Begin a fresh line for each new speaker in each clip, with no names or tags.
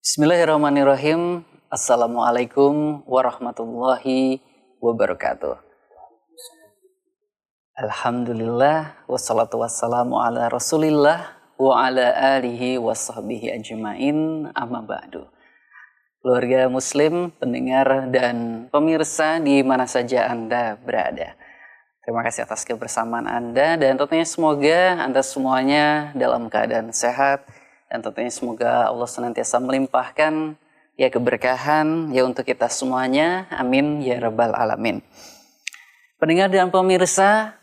Bismillahirrahmanirrahim. Assalamualaikum warahmatullahi wabarakatuh. Alhamdulillah wassalatu wassalamu ala Rasulillah wa ala alihi washabbihi ajmain, amma ba'du. Keluarga muslim, pendengar dan pemirsa di mana saja Anda berada, terima kasih atas kebersamaan Anda dan tentunya semoga Anda semuanya dalam keadaan sehat. Dan tentunya semoga Allah senantiasa melimpahkan ya keberkahan ya untuk kita semuanya. Amin ya rabbal alamin. Pendengar dan pemirsa,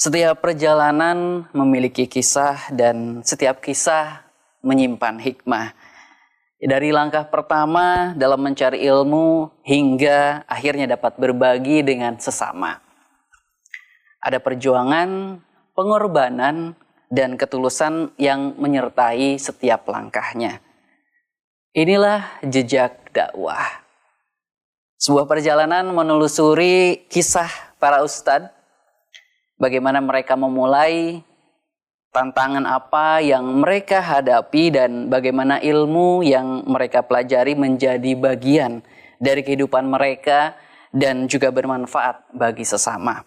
setiap perjalanan memiliki kisah dan setiap kisah menyimpan hikmah. Dari langkah pertama dalam mencari ilmu hingga akhirnya dapat berbagi dengan sesama. Ada perjuangan, pengorbanan, dan ketulusan yang menyertai setiap langkahnya. Inilah jejak dakwah. Sebuah perjalanan menelusuri kisah para ustadz, bagaimana mereka memulai, tantangan apa yang mereka hadapi, dan bagaimana ilmu yang mereka pelajari menjadi bagian dari kehidupan mereka dan juga bermanfaat bagi sesama.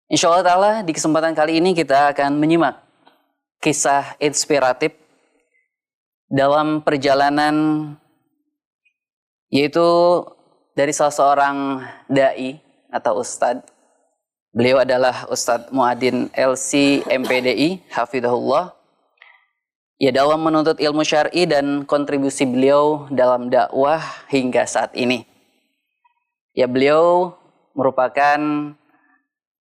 Insya Allah Ta'ala di kesempatan kali ini kita akan menyimak kisah inspiratif dalam perjalanan, yaitu dari salah seorang da'i atau ustadz. Beliau adalah Ustadz Muadin LC MPDI Hafidhahullah. Ya, dalam menuntut ilmu syar'i dan kontribusi beliau dalam dakwah hingga saat ini. Ya, beliau merupakan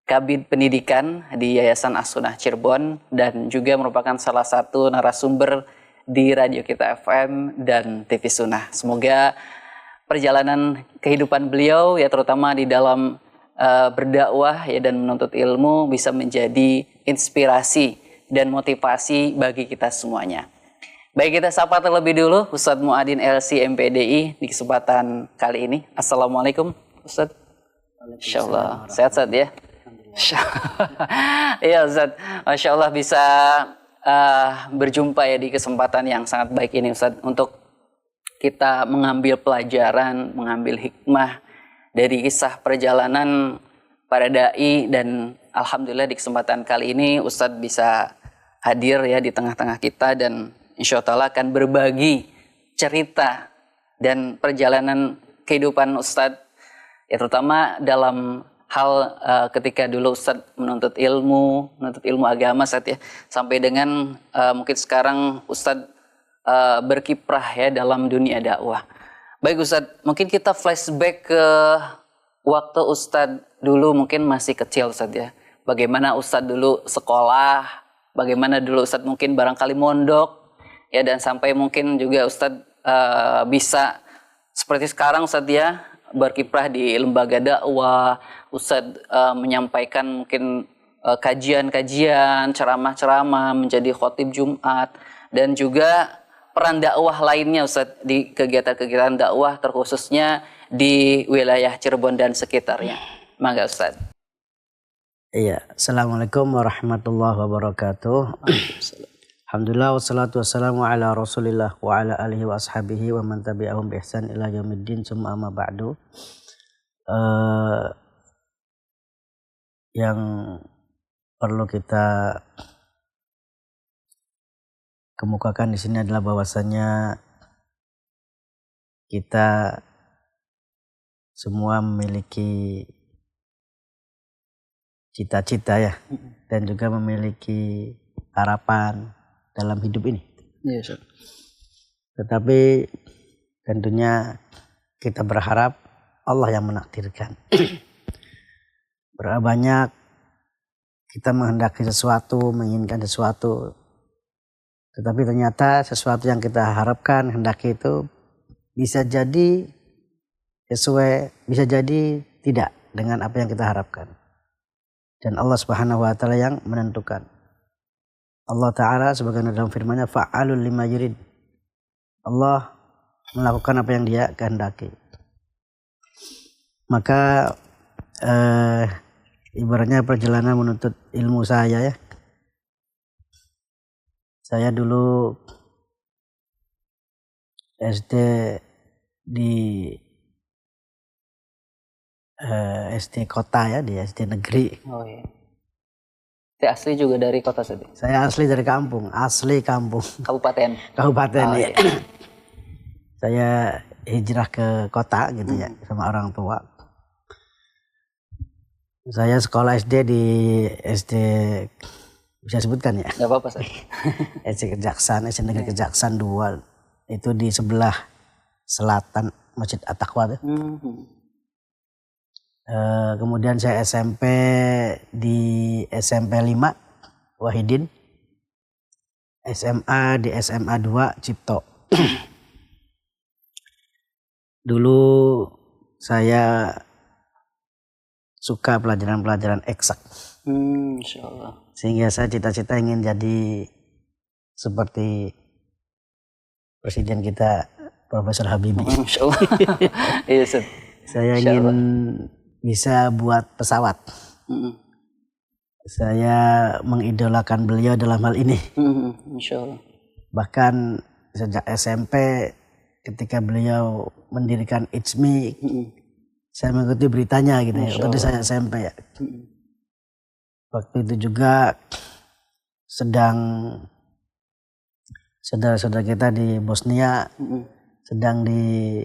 Kabid Pendidikan di Yayasan As-Sunnah Cirebon dan juga merupakan salah satu narasumber di Radio Kita FM dan TV Sunnah. Semoga perjalanan kehidupan beliau ya terutama di dalam berdakwah ya dan menuntut ilmu bisa menjadi inspirasi dan motivasi bagi kita semuanya. Baik, kita sapa terlebih dulu Ustadz Muadin LC MPDI di kesempatan kali ini. Assalamualaikum Ustadz. Insyaallah sehat-sehat ya. Iya Ustadz, Masya Allah bisa berjumpa ya di kesempatan yang sangat baik ini Ustadz, untuk kita mengambil pelajaran, mengambil hikmah dari kisah perjalanan para da'i. Dan Alhamdulillah di kesempatan kali ini Ustadz bisa hadir ya di tengah-tengah kita dan insya Allah akan berbagi cerita dan perjalanan kehidupan Ustadz ya terutama dalam hal ketika dulu Ustadz menuntut ilmu agama Ustadz ya, sampai dengan mungkin sekarang Ustadz berkiprah ya dalam dunia dakwah. Baik Ustadz, mungkin kita flashback ke waktu Ustadz dulu mungkin masih kecil Ustadz ya. Bagaimana Ustadz dulu sekolah, bagaimana dulu Ustadz mungkin barangkali mondok ya, dan sampai mungkin juga Ustadz bisa seperti sekarang Ustadz ya, berkiprah di lembaga dakwah, Ustadz menyampaikan mungkin kajian-kajian, ceramah-ceramah, menjadi khotib Jumat, dan juga peran dakwah lainnya Ustadz di kegiatan-kegiatan dakwah terkhususnya di wilayah Cirebon dan sekitarnya. Mangga Ustadz.
Iya, Assalamualaikum warahmatullahi wabarakatuh. Alhamdulillah wassalatu wassalamu ala Rasulillah wa ala alihi wa ashabihi wa man tabi'ahum bi ihsan ila yaumiddin, summa amma ba'du. Yang perlu kita kemukakan di sini adalah bahwasanya kita semua memiliki cita-cita ya, dan juga memiliki harapan dalam hidup ini.
Yes, sir.
Tetapi tentunya kita berharap Allah yang menakdirkan. Berapa banyak kita menghendaki sesuatu, menginginkan sesuatu, tetapi ternyata sesuatu yang kita harapkan, hendaki itu bisa jadi sesuai, bisa jadi tidak dengan apa yang kita harapkan. Dan Allah Subhanahu wa taala yang menentukan. Allah Ta'ala sebagaimana dalam firman-Nya, fa'alul lima yurid. Allah melakukan apa yang Dia kehendaki. Maka ibaratnya perjalanan menuntut ilmu saya ya. Saya dulu SD di SD kota ya, di SD negeri.
Oh iya. Saya asli juga dari kota Ustaz.
Saya asli dari kampung, asli kampung.
Kabupaten.
Kabupaten
Oh,
ya.
iya.
Saya hijrah ke kota gitu ya sama orang tua. Saya sekolah SD di SD, bisa sebutkan ya?
Gak apa-apa Ustaz.
SD Kejaksan, SD Negeri Kejaksan 2. Itu di sebelah selatan Masjid At-Taqwa tuh. Kemudian saya SMP di SMP 5 Wahidin, SMA di SMA 2 Cipto. Dulu saya suka pelajaran-pelajaran eksak,
Insya Allah.
sehingga saya cita-cita ingin jadi seperti presiden kita Profesor Habibie.
Insya Allah. Iya Ustaz.
Saya
Insya
ingin
Allah.
bisa buat pesawat. Saya mengidolakan beliau dalam hal ini.
Insya Allah.
Bahkan sejak SMP ketika beliau mendirikan ITSMI, saya mengikuti beritanya gitu ya. Waktu saya SMP ya. Waktu itu juga sedang saudara-saudara kita di Bosnia sedang di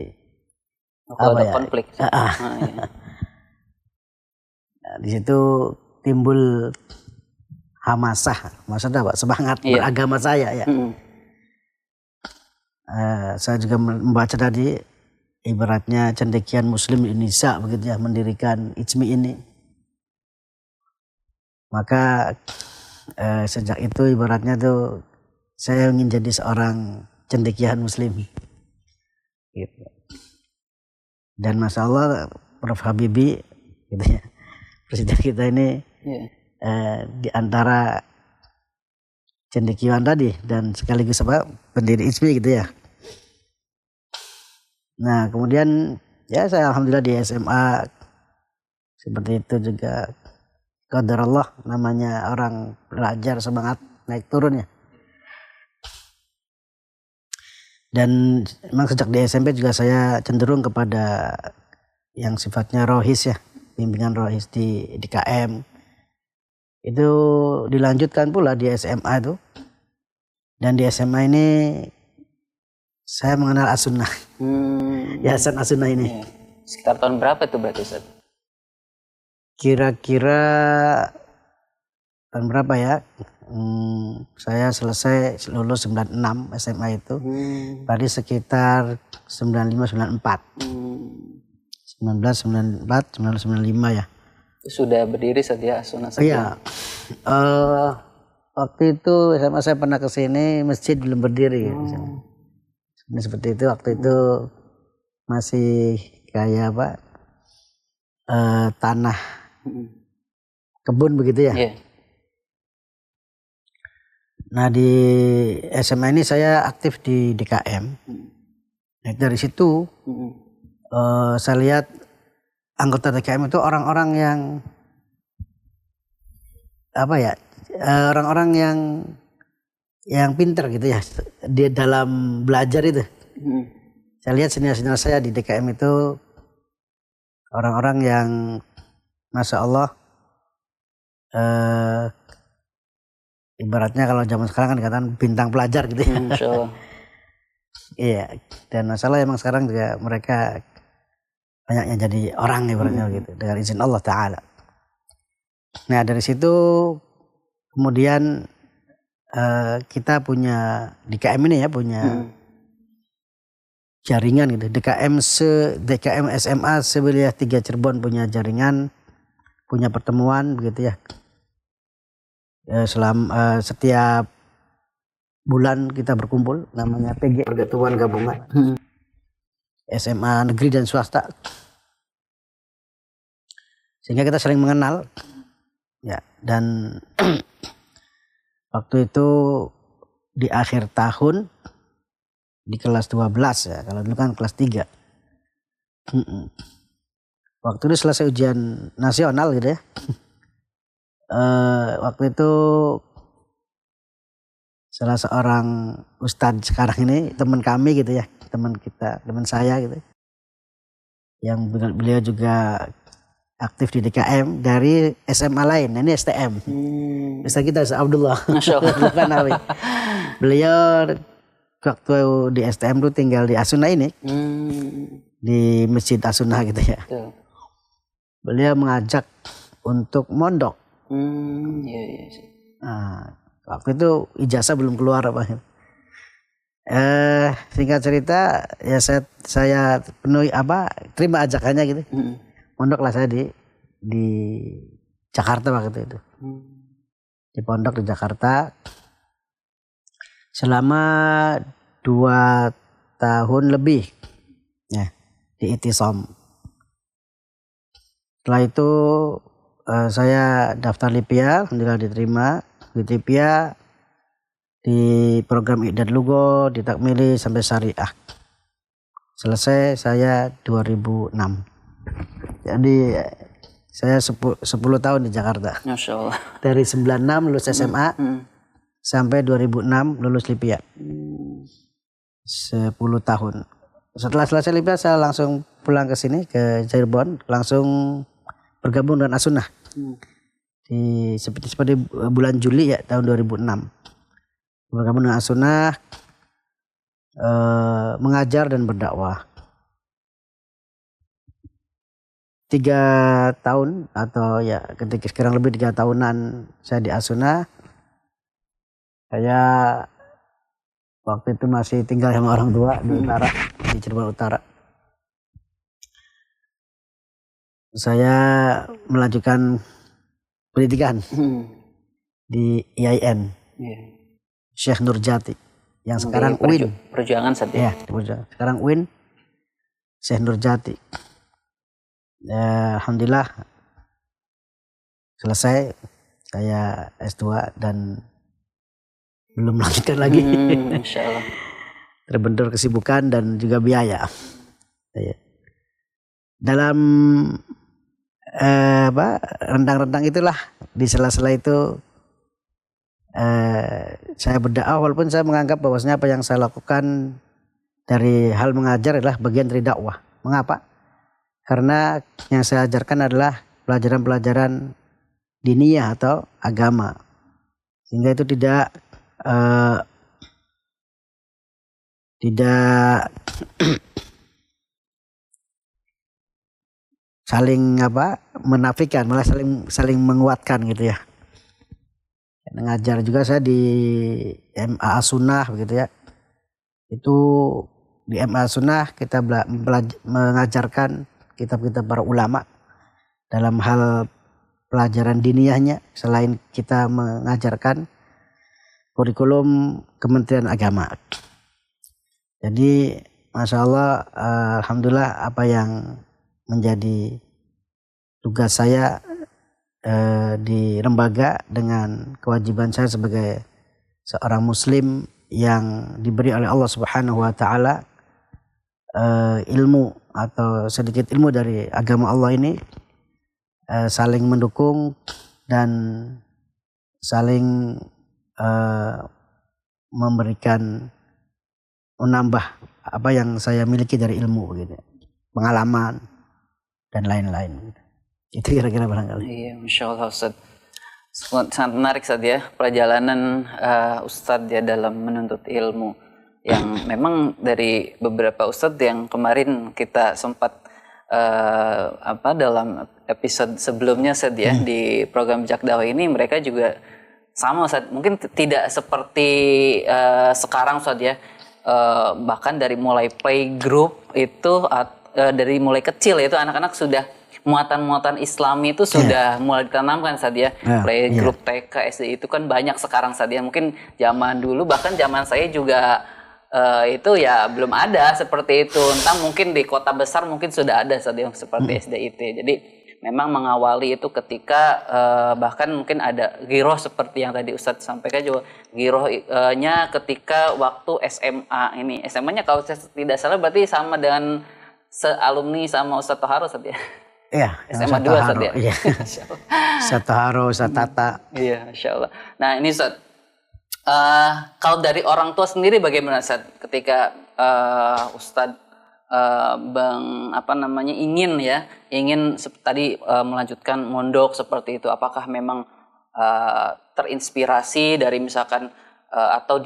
Kalau ada konflik.
Iya. Nah, di situ timbul hamasah, maksudnya apa? Semangat beragama saya ya. Saya juga membaca tadi ibaratnya cendekian Muslim Indonesia begitu ya, mendirikan ITSMI ini. Maka sejak itu ibaratnya tuh saya ingin jadi seorang cendekian Muslim. Gitu. Dan Masya Allah Prof Habibie gitu ya, presiden kita ini di antara cendekiawan tadi dan sekaligus apa pendiri ITSMI gitu ya. Nah kemudian ya saya alhamdulillah di SMA seperti itu juga. Qadarullah, namanya orang belajar semangat naik turun ya. Dan memang sejak di SMP juga saya cenderung kepada yang sifatnya rohis ya, bimbingan rohis di KM. Itu dilanjutkan pula di SMA itu. Dan di SMA ini saya mengenal As-Sunnah. Yayasan As-Sunnah ini.
Sekitar tahun berapa itu berarti Ustaz?
Kira-kira tahun berapa ya? Saya selesai lulus 96 SMA itu. Berarti sekitar 95 94. 1994 1995 ya.
Sudah berdiri setia As-Sunnah.
Iya. Waktu itu SMA saya pernah ke sini, masjid belum berdiri. Nah, seperti itu waktu itu masih kayak apa? Tanah kebun begitu ya. Nah di SMA ini saya aktif di DKM. Nah, dari situ saya lihat anggota DKM itu orang-orang yang apa ya, orang-orang yang pinter gitu ya, dia dalam belajar itu. Saya lihat senior-senior saya di DKM itu orang-orang yang Masya Allah, ibaratnya kalau zaman sekarang kan dikatakan bintang pelajar gitu ya.
Insya Allah.
Iya, dan masalah emang sekarang juga mereka banyak yang jadi orang ibaratnya gitu dengan izin Allah Ta'ala. Nah dari situ kemudian kita punya DKM ini ya, punya jaringan gitu. DKM SMA sewilayah 3 Cirebon punya jaringan, punya pertemuan begitu ya. Setiap bulan kita berkumpul, namanya PG, Persatuan Gabungan SMA negeri dan swasta. Sehingga kita saling mengenal ya, dan waktu itu di akhir tahun di kelas 12 ya, kalau dulu kan kelas 3. Waktu itu selesai ujian nasional gitu ya. Waktu itu salah seorang ustadz sekarang ini teman kami gitu ya, teman saya gitu. Yang beliau juga aktif di DKM dari SMA lain, ini STM. Ustaz kita Ustaz Abdullah.
Masya Allah.
Beliau waktu di STM tuh tinggal di Asuna ini. Di Masjid Asuna gitu ya. Beliau mengajak untuk mondok.
Iya.
Nah, waktu itu ijazah belum keluar apa. Singkat cerita ya saya penuhi terima ajakannya gitu. Pondoklah saya di Jakarta waktu itu. Di pondok di Jakarta selama 2 tahun lebih ya di Itisam. Setelah itu saya daftar Lipia, alhamdulillah diterima di Lipia di program Iqdad Lugo, di Takmili sampai Syariah. Selesai saya 2006. Jadi saya 10 tahun di Jakarta.
Masya Allah.
Dari 96 lulus SMA sampai 2006 lulus Lipia. 10 tahun. Setelah selesai Lipia saya langsung pulang ke sini ke Cirebon, langsung bergabung dengan As-Sunnah. Seperti bulan Juli ya tahun 2006. Bergabung dengan As-Sunnah, mengajar dan berdakwah. 3 tahun atau ya ketika sekarang lebih 3 tahunan saya di As-Sunnah. Saya waktu itu masih tinggal sama orang tua di utara, di Cirebon Utara. Saya melanjutkan pendidikan di IAIN, Syekh Nurjati, yang sekarang UIN.
Perjuangan saat
ya. Sekarang UIN, Syekh Nurjati. Alhamdulillah selesai saya S2 dan belum melanjutkan lagi.
Insya Allah.
Terbentur kesibukan dan juga biaya. Dalam rentang-rentang itulah, di sela-sela itu saya berdakwah, walaupun saya menganggap bahwasanya apa yang saya lakukan dari hal mengajar adalah bagian dari dakwah. Mengapa? Karena yang saya ajarkan adalah pelajaran-pelajaran diniyah atau agama, sehingga itu tidak saling menafikan, malah saling menguatkan gitu ya. Mengajar juga saya di MA As-Sunnah begitu ya. Itu di MA As-Sunnah kita mengajarkan kitab-kitab para ulama dalam hal pelajaran diniyahnya, selain kita mengajarkan kurikulum Kementerian Agama. Jadi Masya Allah, alhamdulillah apa yang menjadi tugas saya di lembaga dengan kewajiban saya sebagai seorang muslim yang diberi oleh Allah Subhanahu wa taala ilmu atau sedikit ilmu dari agama Allah ini, saling mendukung dan saling menambah apa yang saya miliki dari ilmu gitu, pengalaman dan lain-lain. Itu kira-kira barangkali.
Iya, Masya Allah Ustaz. Sangat menarik Ustaz ya, perjalanan Ustaz ya dalam menuntut ilmu. Yang memang dari beberapa Ustaz yang kemarin kita sempat dalam episode sebelumnya Ustaz ya, di program Jak Dakwah ini, mereka juga sama Ustaz. Mungkin tidak seperti sekarang Ustaz ya. Bahkan dari mulai playgroup itu dari mulai kecil itu anak-anak sudah muatan-muatan Islami itu sudah mulai ditanamkan saja. Playgroup TK SD itu kan banyak sekarang saja. Mungkin zaman dulu, bahkan zaman saya juga itu ya belum ada seperti itu. Entah mungkin di kota besar mungkin sudah ada saja seperti SDIT. Jadi memang mengawali itu ketika bahkan mungkin ada giroh seperti yang tadi Ustadz sampaikan juga, girohnya ketika waktu SMA ini. SMA-nya kalau saya tidak salah berarti sama dengan sealumni sama Ustadz Toharo Ustadz ya.
Iya,
SMA 2 Ustadz ya.
Iya. Ustadz Toharo, Ustadz Tata.
Iya, Masya Allah. Nah ini Ustadz, kalau dari orang tua sendiri bagaimana Ustadz ketika Ustadz Bang ingin tadi melanjutkan mondok seperti itu, apakah memang terinspirasi dari misalkan atau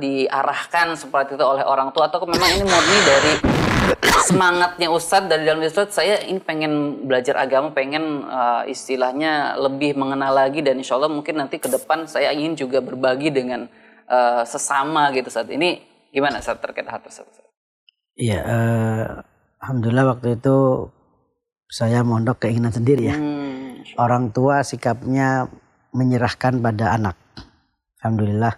diarahkan seperti itu oleh orang tua, atau memang ini murni dari semangatnya Ustadz dari dalam Ustadz, saya ini pengen belajar agama, pengen istilahnya lebih mengenal lagi, dan insya Allah mungkin nanti ke depan saya ingin juga berbagi dengan sesama gitu. Saat ini gimana saat terkait hal tersebut?
Iya, alhamdulillah waktu itu saya mondok keinginan sendiri ya. Orang tua sikapnya menyerahkan pada anak. Alhamdulillah.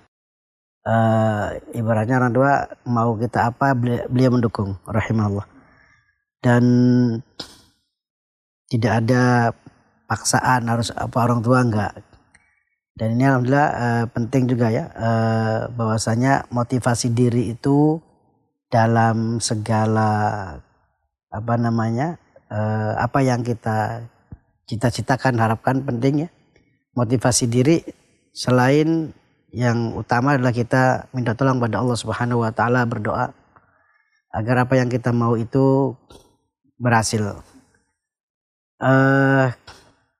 Ibaratnya orang tua mau kita apa, beliau mendukung, rahimahullah. Dan tidak ada paksaan harus apa orang tua, enggak. Dan ini alhamdulillah penting juga ya, bahwasanya motivasi diri itu dalam segala apa yang kita cita-citakan, harapkan, penting ya. Motivasi diri selain yang utama adalah kita minta tolong pada Allah Subhanahu wa taala, berdoa agar apa yang kita mau itu berhasil.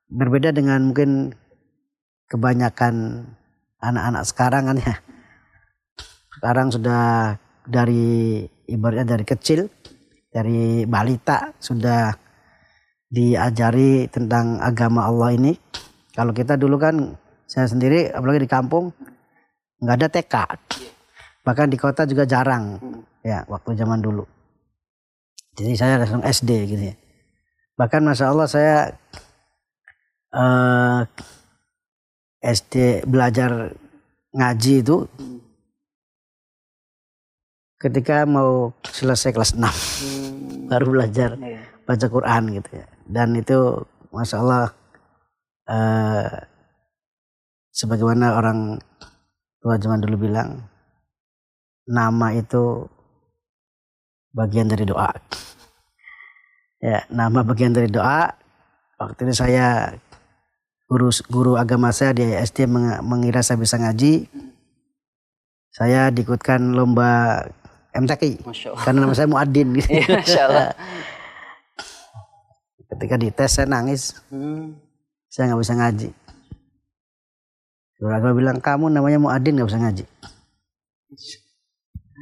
Berbeda dengan mungkin kebanyakan anak-anak sekarang kan ya. Sekarang sudah ibaratnya dari kecil, dari balita sudah diajari tentang agama Allah ini. Kalau kita dulu kan, saya sendiri apalagi di kampung nggak ada TK, bahkan di kota juga jarang ya waktu zaman dulu. Jadi saya langsung SD gitu ya. Bahkan masya Allah saya SD belajar ngaji itu ketika mau selesai kelas 6 baru belajar baca Quran gitu ya. Dan itu masya Allah sebagaimana orang tua zaman dulu bilang, nama itu bagian dari doa. Ya, nama bagian dari doa. Waktu itu saya guru agama saya di SD mengira saya bisa ngaji. Saya diikutkan lomba MTQ karena nama saya Muadin gitu.
Ya, Masya Allah.
Ketika dites saya nangis. Saya nggak bisa ngaji. Guru agama bilang, kamu namanya Muadin nggak bisa ngaji.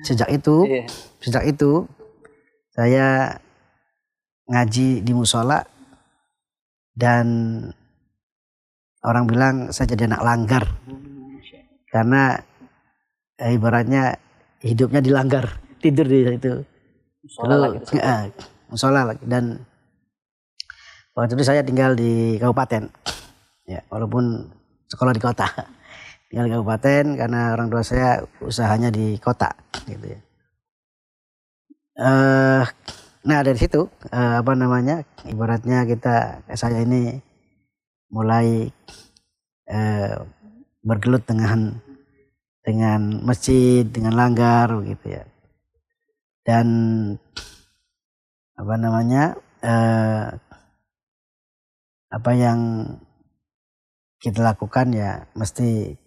Sejak itu saya ngaji di musola, dan orang bilang saya jadi anak langgar karena ibaratnya hidupnya dilanggar, tidur di situ. Musola lagi. Dan waktu itu saya tinggal di kabupaten, ya walaupun sekolah di kota, tinggal di kabupaten karena orang tua saya usahanya di kota, gitu ya. Nah dari situ ibaratnya saya ini mulai bergelut dengan masjid, dengan langgar gitu ya. Dan apa yang kita lakukan ya mesti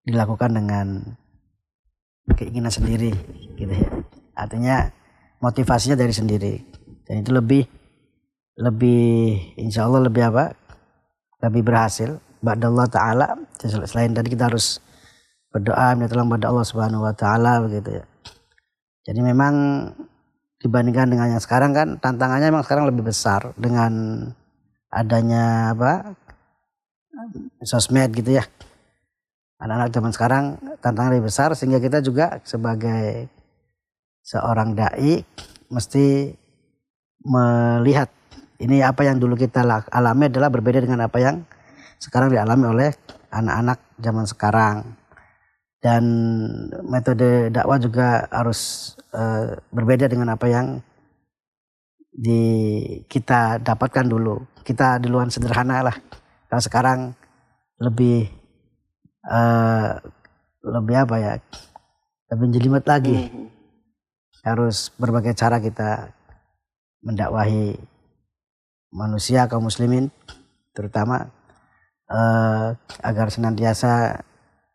dilakukan dengan keinginan sendiri gitu ya. Artinya motivasinya dari sendiri, dan itu lebih insya Allah lebih berhasil. Ba'dallah ta'ala, selain tadi kita harus berdoa minta tolong pada Allah Subhanahu wa taala begitu ya. Jadi memang dibandingkan dengan yang sekarang kan tantangannya memang sekarang lebih besar dengan adanya sosmed gitu ya. Anak-anak zaman sekarang tantangan lebih besar, sehingga kita juga sebagai seorang dai mesti melihat ini apa yang dulu kita alami adalah berbeda dengan apa yang sekarang dialami oleh anak-anak zaman sekarang. Dan metode dakwah juga harus berbeda dengan apa yang kita dapatkan dulu. Kita duluan sederhana lah. Kalau sekarang lebih lebih jelimet lagi. Harus berbagai cara kita mendakwahi manusia, kaum muslimin terutama, agar senantiasa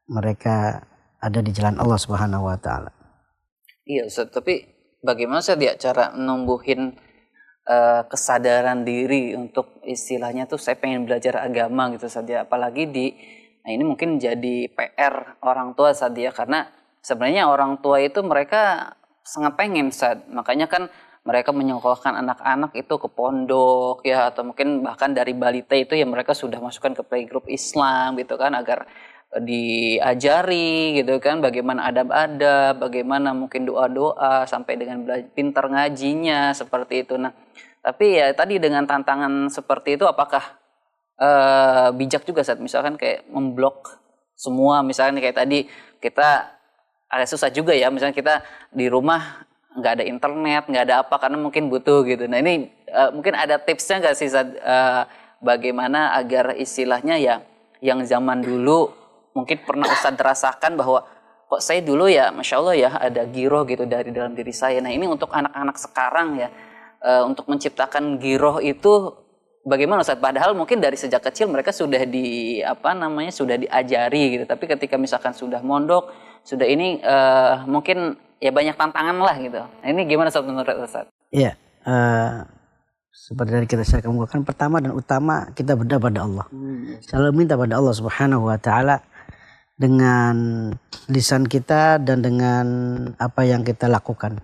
mereka ada di jalan Allah Subhanahu wa taala.
Iya Ustaz, tapi bagaimana Ustaz ya cara numbuhin kesadaran diri untuk istilahnya tuh saya pengen belajar agama gitu Ustaz ya, apalagi nah ini mungkin jadi PR orang tua Ustaz ya, karena sebenarnya orang tua itu mereka sangat pengen Ustaz, makanya kan mereka menyekolahkan anak-anak itu ke pondok ya, atau mungkin bahkan dari balita itu ya mereka sudah masukkan ke playgroup Islam gitu kan, agar diajari gitu kan bagaimana adab-adab, bagaimana mungkin doa-doa sampai dengan pintar ngajinya seperti itu. Nah, tapi ya tadi dengan tantangan seperti itu apakah bijak juga saat misalkan kayak memblok semua, misalkan kayak tadi kita agak susah juga ya, misalnya kita di rumah nggak ada internet, nggak ada apa karena mungkin butuh gitu. Nah ini mungkin ada tipsnya nggak sih Zat, bagaimana agar istilahnya ya yang zaman dulu mungkin pernah Ustadz rasakan bahwa kok saya dulu ya Masya Allah ya ada giroh gitu dari dalam diri saya. Nah ini untuk anak-anak sekarang ya untuk menciptakan giroh itu bagaimana Ustadz? Padahal mungkin dari sejak kecil mereka sudah sudah diajari gitu. Tapi ketika misalkan sudah mondok, sudah ini mungkin ya banyak tantangan lah gitu. Nah ini gimana Ustadz menurut Ustadz?
Iya, seperti dari kita saya kemukakan, pertama dan utama kita berdoa pada Allah. Selalu minta pada Allah Subhanahu wa taala dengan lisan kita dan dengan apa yang kita lakukan.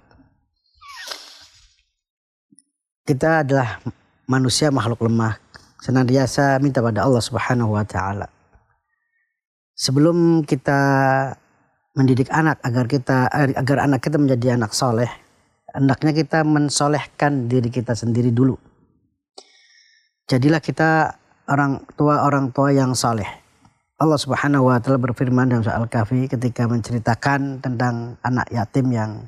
Kita adalah manusia makhluk lemah, senantiasa minta pada Allah Subhanahu wa taala. Sebelum kita mendidik anak agar anak kita menjadi anak soleh, hendaknya kita mensolehkan diri kita sendiri dulu. Jadilah kita orang tua yang soleh. Allah Subhanahu wa taala berfirman dalam surah Al-Kahfi ketika menceritakan tentang anak yatim yang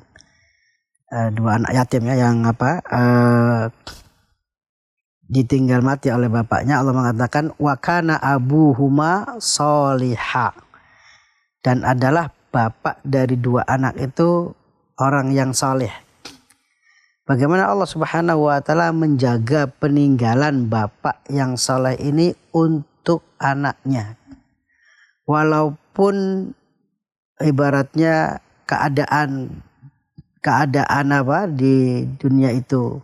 dua anak yatim ya yang ditinggal mati oleh bapaknya. Allah mengatakan wa kana abuhuma sholiha, dan adalah bapak dari dua anak itu orang yang soleh. Bagaimana Allah Subhanahu wa taala menjaga peninggalan bapak yang soleh ini untuk anaknya. Walaupun ibaratnya keadaan di dunia itu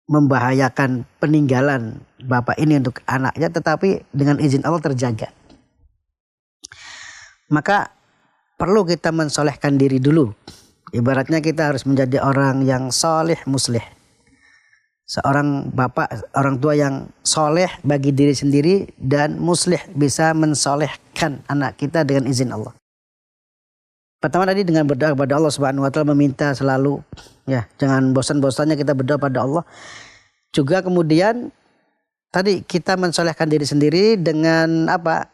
membahayakan peninggalan bapak ini untuk anaknya, tetapi dengan izin Allah terjaga. Maka perlu kita mensolehkan diri dulu. Ibaratnya kita harus menjadi orang yang soleh musleh. Seorang bapak, orang tua yang soleh bagi diri sendiri dan musleh, bisa mensolehkan anak kita dengan izin Allah. Pertama tadi dengan berdoa kepada Allah Subhanahu wa taala, meminta selalu ya, jangan bosan-bosannya kita berdoa pada Allah. Juga kemudian tadi kita mensolehkan diri sendiri dengan apa?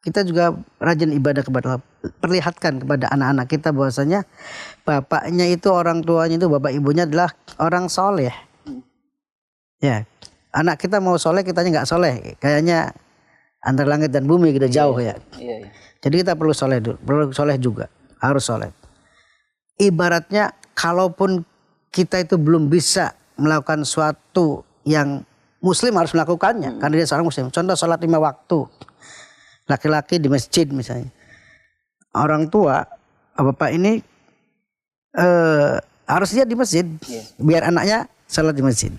Kita juga rajin ibadah kepada Allah. Perlihatkan kepada anak-anak kita bahwasanya bapaknya itu, orang tuanya itu, bapak ibunya adalah orang soleh. Ya, anak kita mau soleh, kitanya nggak soleh, kayaknya antara langit dan bumi gitu jauh ya.
Iya.
Jadi kita perlu soleh dulu, perlu soleh juga, harus soleh. Ibaratnya kalaupun kita itu belum bisa melakukan suatu yang muslim harus melakukannya, karena dia seorang muslim. Contoh sholat 5 waktu, laki-laki di masjid misalnya. Orang tua, bapak ini harus dia di masjid, biar anaknya sholat di masjid.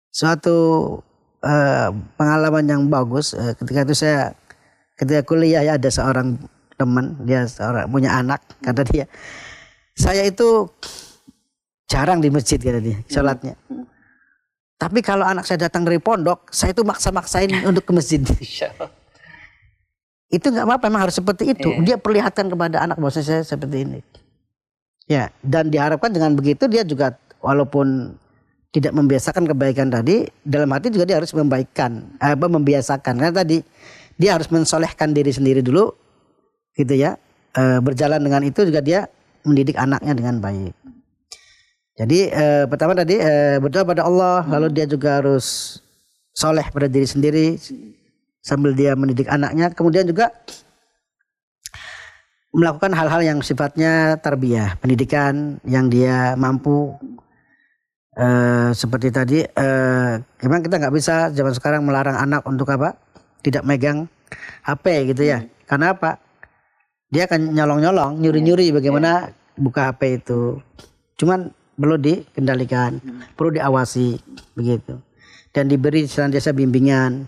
Suatu pengalaman yang bagus ketika itu ketika kuliah ya, ada seorang teman, dia punya anak, kata dia, saya itu jarang di masjid, kata dia, sholatnya. Tapi kalau anak saya datang dari pondok, saya itu maksa-maksain untuk ke masjid. Itu nggak apa-apa, memang harus seperti itu. Dia perlihatkan kepada anak bahwa saya seperti ini. Ya, dan diharapkan dengan begitu dia juga walaupun tidak membiasakan kebaikan tadi, dalam hati juga dia harus membiasakan. Karena tadi dia harus mensolehkan diri sendiri dulu, gitu ya. Berjalan dengan itu juga dia mendidik anaknya dengan baik. Jadi pertama tadi berdoa pada Allah, lalu dia juga harus soleh pada diri sendiri sambil dia mendidik anaknya. Kemudian juga melakukan hal-hal yang sifatnya tarbiyah, pendidikan yang dia mampu. Seperti tadi, memang kita nggak bisa zaman sekarang melarang anak untuk apa? Tidak megang HP gitu ya. Karena apa? Dia akan nyolong-nyolong, nyuri-nyuri bagaimana buka HP itu. Cuman perlu dikendalikan, perlu diawasi begitu. Dan diberi senantiasa bimbingan.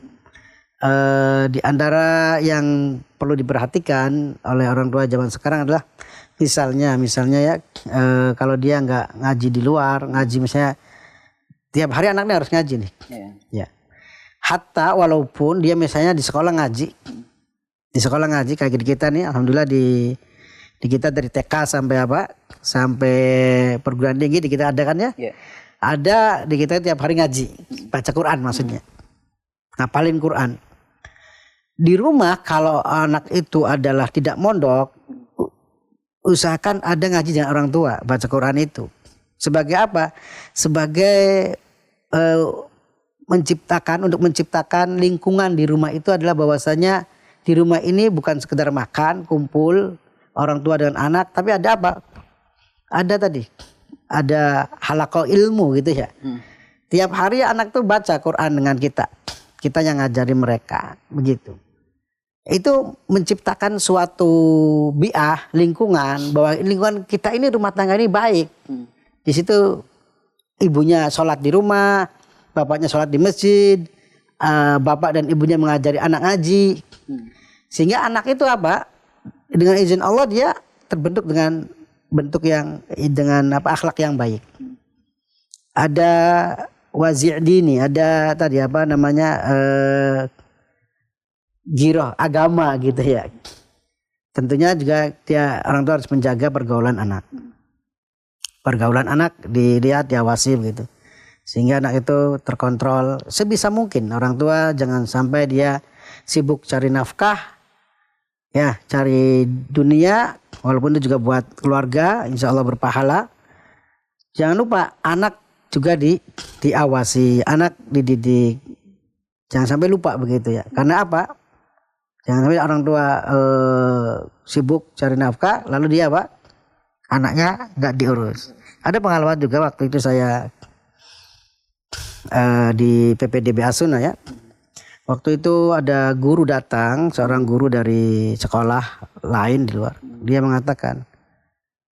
Di antara yang perlu diperhatikan oleh orang tua zaman sekarang adalah misalnya ya kalau dia nggak ngaji di luar, ngaji misalnya tiap hari anaknya harus ngaji nih. Ya. Hatta walaupun dia misalnya di sekolah ngaji. Di sekolah ngaji kayak di kita nih, alhamdulillah di kita dari TK sampai sampai perguruan tinggi di kita ada kan ya? Ada di kita tiap hari ngaji, baca Quran maksudnya, ngapalin Quran. Di rumah kalau anak itu adalah tidak mondok, usahakan ada ngaji dengan orang tua, baca Quran itu. Sebagai apa? Sebagai untuk menciptakan lingkungan di rumah itu adalah bahwasanya di rumah ini bukan sekedar makan, kumpul orang tua dengan anak, tapi ada apa? Ada halaqah ilmu gitu ya. Tiap hari anak tuh baca Quran dengan kita yang ngajari mereka, begitu. Itu menciptakan suatu bi'ah, lingkungan, bahwa lingkungan kita ini rumah tangga ini baik. Di situ ibunya sholat di rumah, bapaknya sholat di masjid, bapak dan ibunya mengajari anak ngaji. Sehingga anak itu dengan izin Allah dia terbentuk dengan akhlak yang baik. Ada wazi'dini, ada tadi giroh agama gitu ya. Tentunya juga orang tua harus menjaga pergaulan anak. Pergaulan anak dilihat, diawasi begitu. Sehingga anak itu terkontrol sebisa mungkin. Orang tua jangan sampai dia sibuk cari nafkah, ya cari dunia, walaupun itu juga buat keluarga, insya Allah berpahala. Jangan lupa anak juga diawasi, anak dididik. Jangan sampai lupa begitu ya. Karena apa? Jangan sampai orang tua sibuk cari nafkah, lalu dia anaknya nggak diurus. Ada pengalaman juga waktu itu saya di PPDB Asuna ya. Waktu itu ada guru datang, seorang guru dari sekolah lain di luar. Dia mengatakan,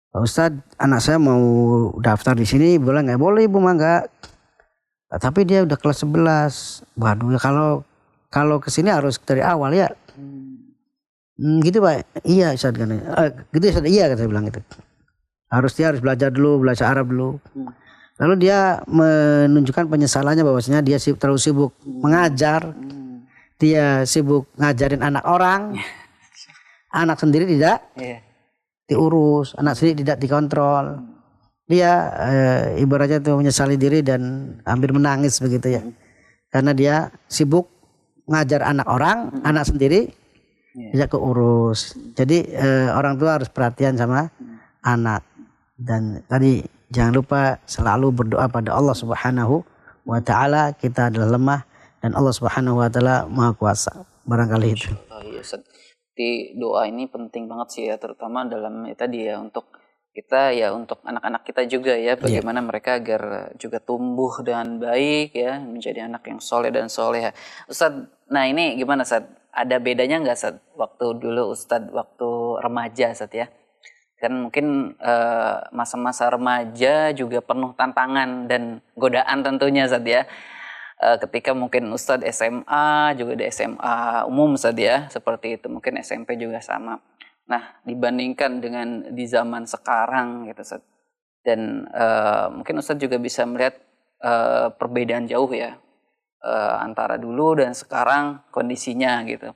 Pak Ustadz, anak saya mau daftar di sini, boleh nggak? Boleh Ibu, mangga. Tapi dia udah kelas 11. Waduh, ya kalau ke sini harus dari awal ya. Gitu Pak. Iya Ustadz kan. Gitu Ustadz, iya kan saya bilang gitu. Dia harus belajar dulu, belajar Arab dulu. Lalu dia menunjukkan penyesalannya bahwasanya dia terlalu sibuk mengajar. Dia sibuk ngajarin anak orang. Anak sendiri tidak diurus, anak sendiri tidak dikontrol. Dia ibaratnya tuh menyesali diri dan hampir menangis begitu ya. Karena dia sibuk ngajar anak orang, anak sendiri tidak keurus. Jadi orang tua harus perhatian sama anak. Dan tadi jangan lupa selalu berdoa pada Allah Subhanahu wa Ta'ala. Kita adalah lemah dan Allah Subhanahu wa Ta'ala Maha Kuasa. Barangkali itu.
Iya, di doa ini penting banget sih ya, terutama dalam tadi ya, untuk kita ya, untuk anak-anak kita juga ya, bagaimana mereka agar juga tumbuh dengan baik ya, menjadi anak yang soleh dan soleha. Ustadz, nah ini gimana Ustadz? Ada bedanya nggak Ustadz waktu dulu Ustadz waktu remaja Ustadz ya? Kan mungkin masa-masa remaja juga penuh tantangan dan godaan tentunya Ustadz ya. Ketika mungkin Ustadz SMA juga di SMA umum Ustadz ya, seperti itu, mungkin SMP juga sama. Nah dibandingkan dengan di zaman sekarang gitu Ustadz, dan mungkin Ustadz juga bisa melihat perbedaan jauh ya antara dulu dan sekarang kondisinya gitu.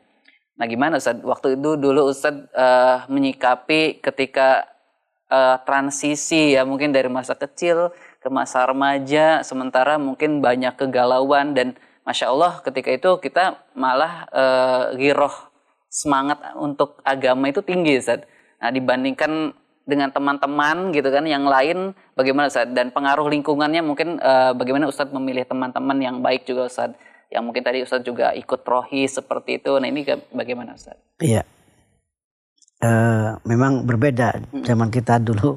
Nah gimana Ustadz waktu itu dulu Ustadz menyikapi ketika transisi ya, mungkin dari masa kecil ke masa remaja, sementara mungkin banyak kegalauan, dan Masya Allah ketika itu kita malah giroh, semangat untuk agama itu tinggi Ustadz. Nah dibandingkan dengan teman-teman gitu kan yang lain, bagaimana Ustadz? Dan pengaruh lingkungannya mungkin bagaimana Ustadz memilih teman-teman yang baik juga Ustadz? Yang mungkin tadi Ustadz juga ikut rohis seperti itu. Nah ini bagaimana Ustadz?
Iya, memang berbeda zaman kita dulu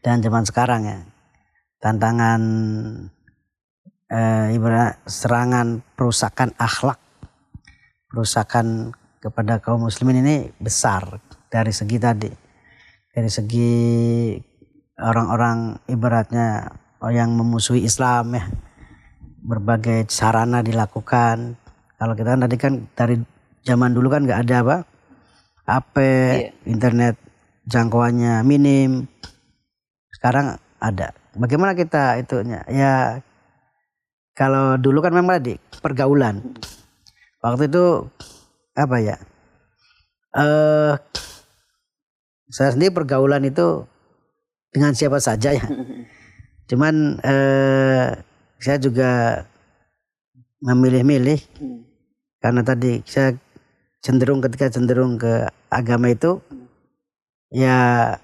dan zaman sekarang ya. Tantangan ibarat serangan perusakan akhlak, perusakan kepada kaum muslimin ini besar dari segi tadi, dari segi orang-orang ibaratnya yang memusuhi Islam ya, berbagai sarana dilakukan. Kalau kita kan tadi kan dari zaman dulu kan nggak ada apa, HP, internet jangkauannya minim. Sekarang ada. Bagaimana kita itunya? Ya kalau dulu kan memang tadi pergaulan. Waktu itu apa ya? Saya sendiri pergaulan itu dengan siapa saja ya. Cuman saya juga memilih-milih karena tadi saya ketika cenderung ke agama itu ya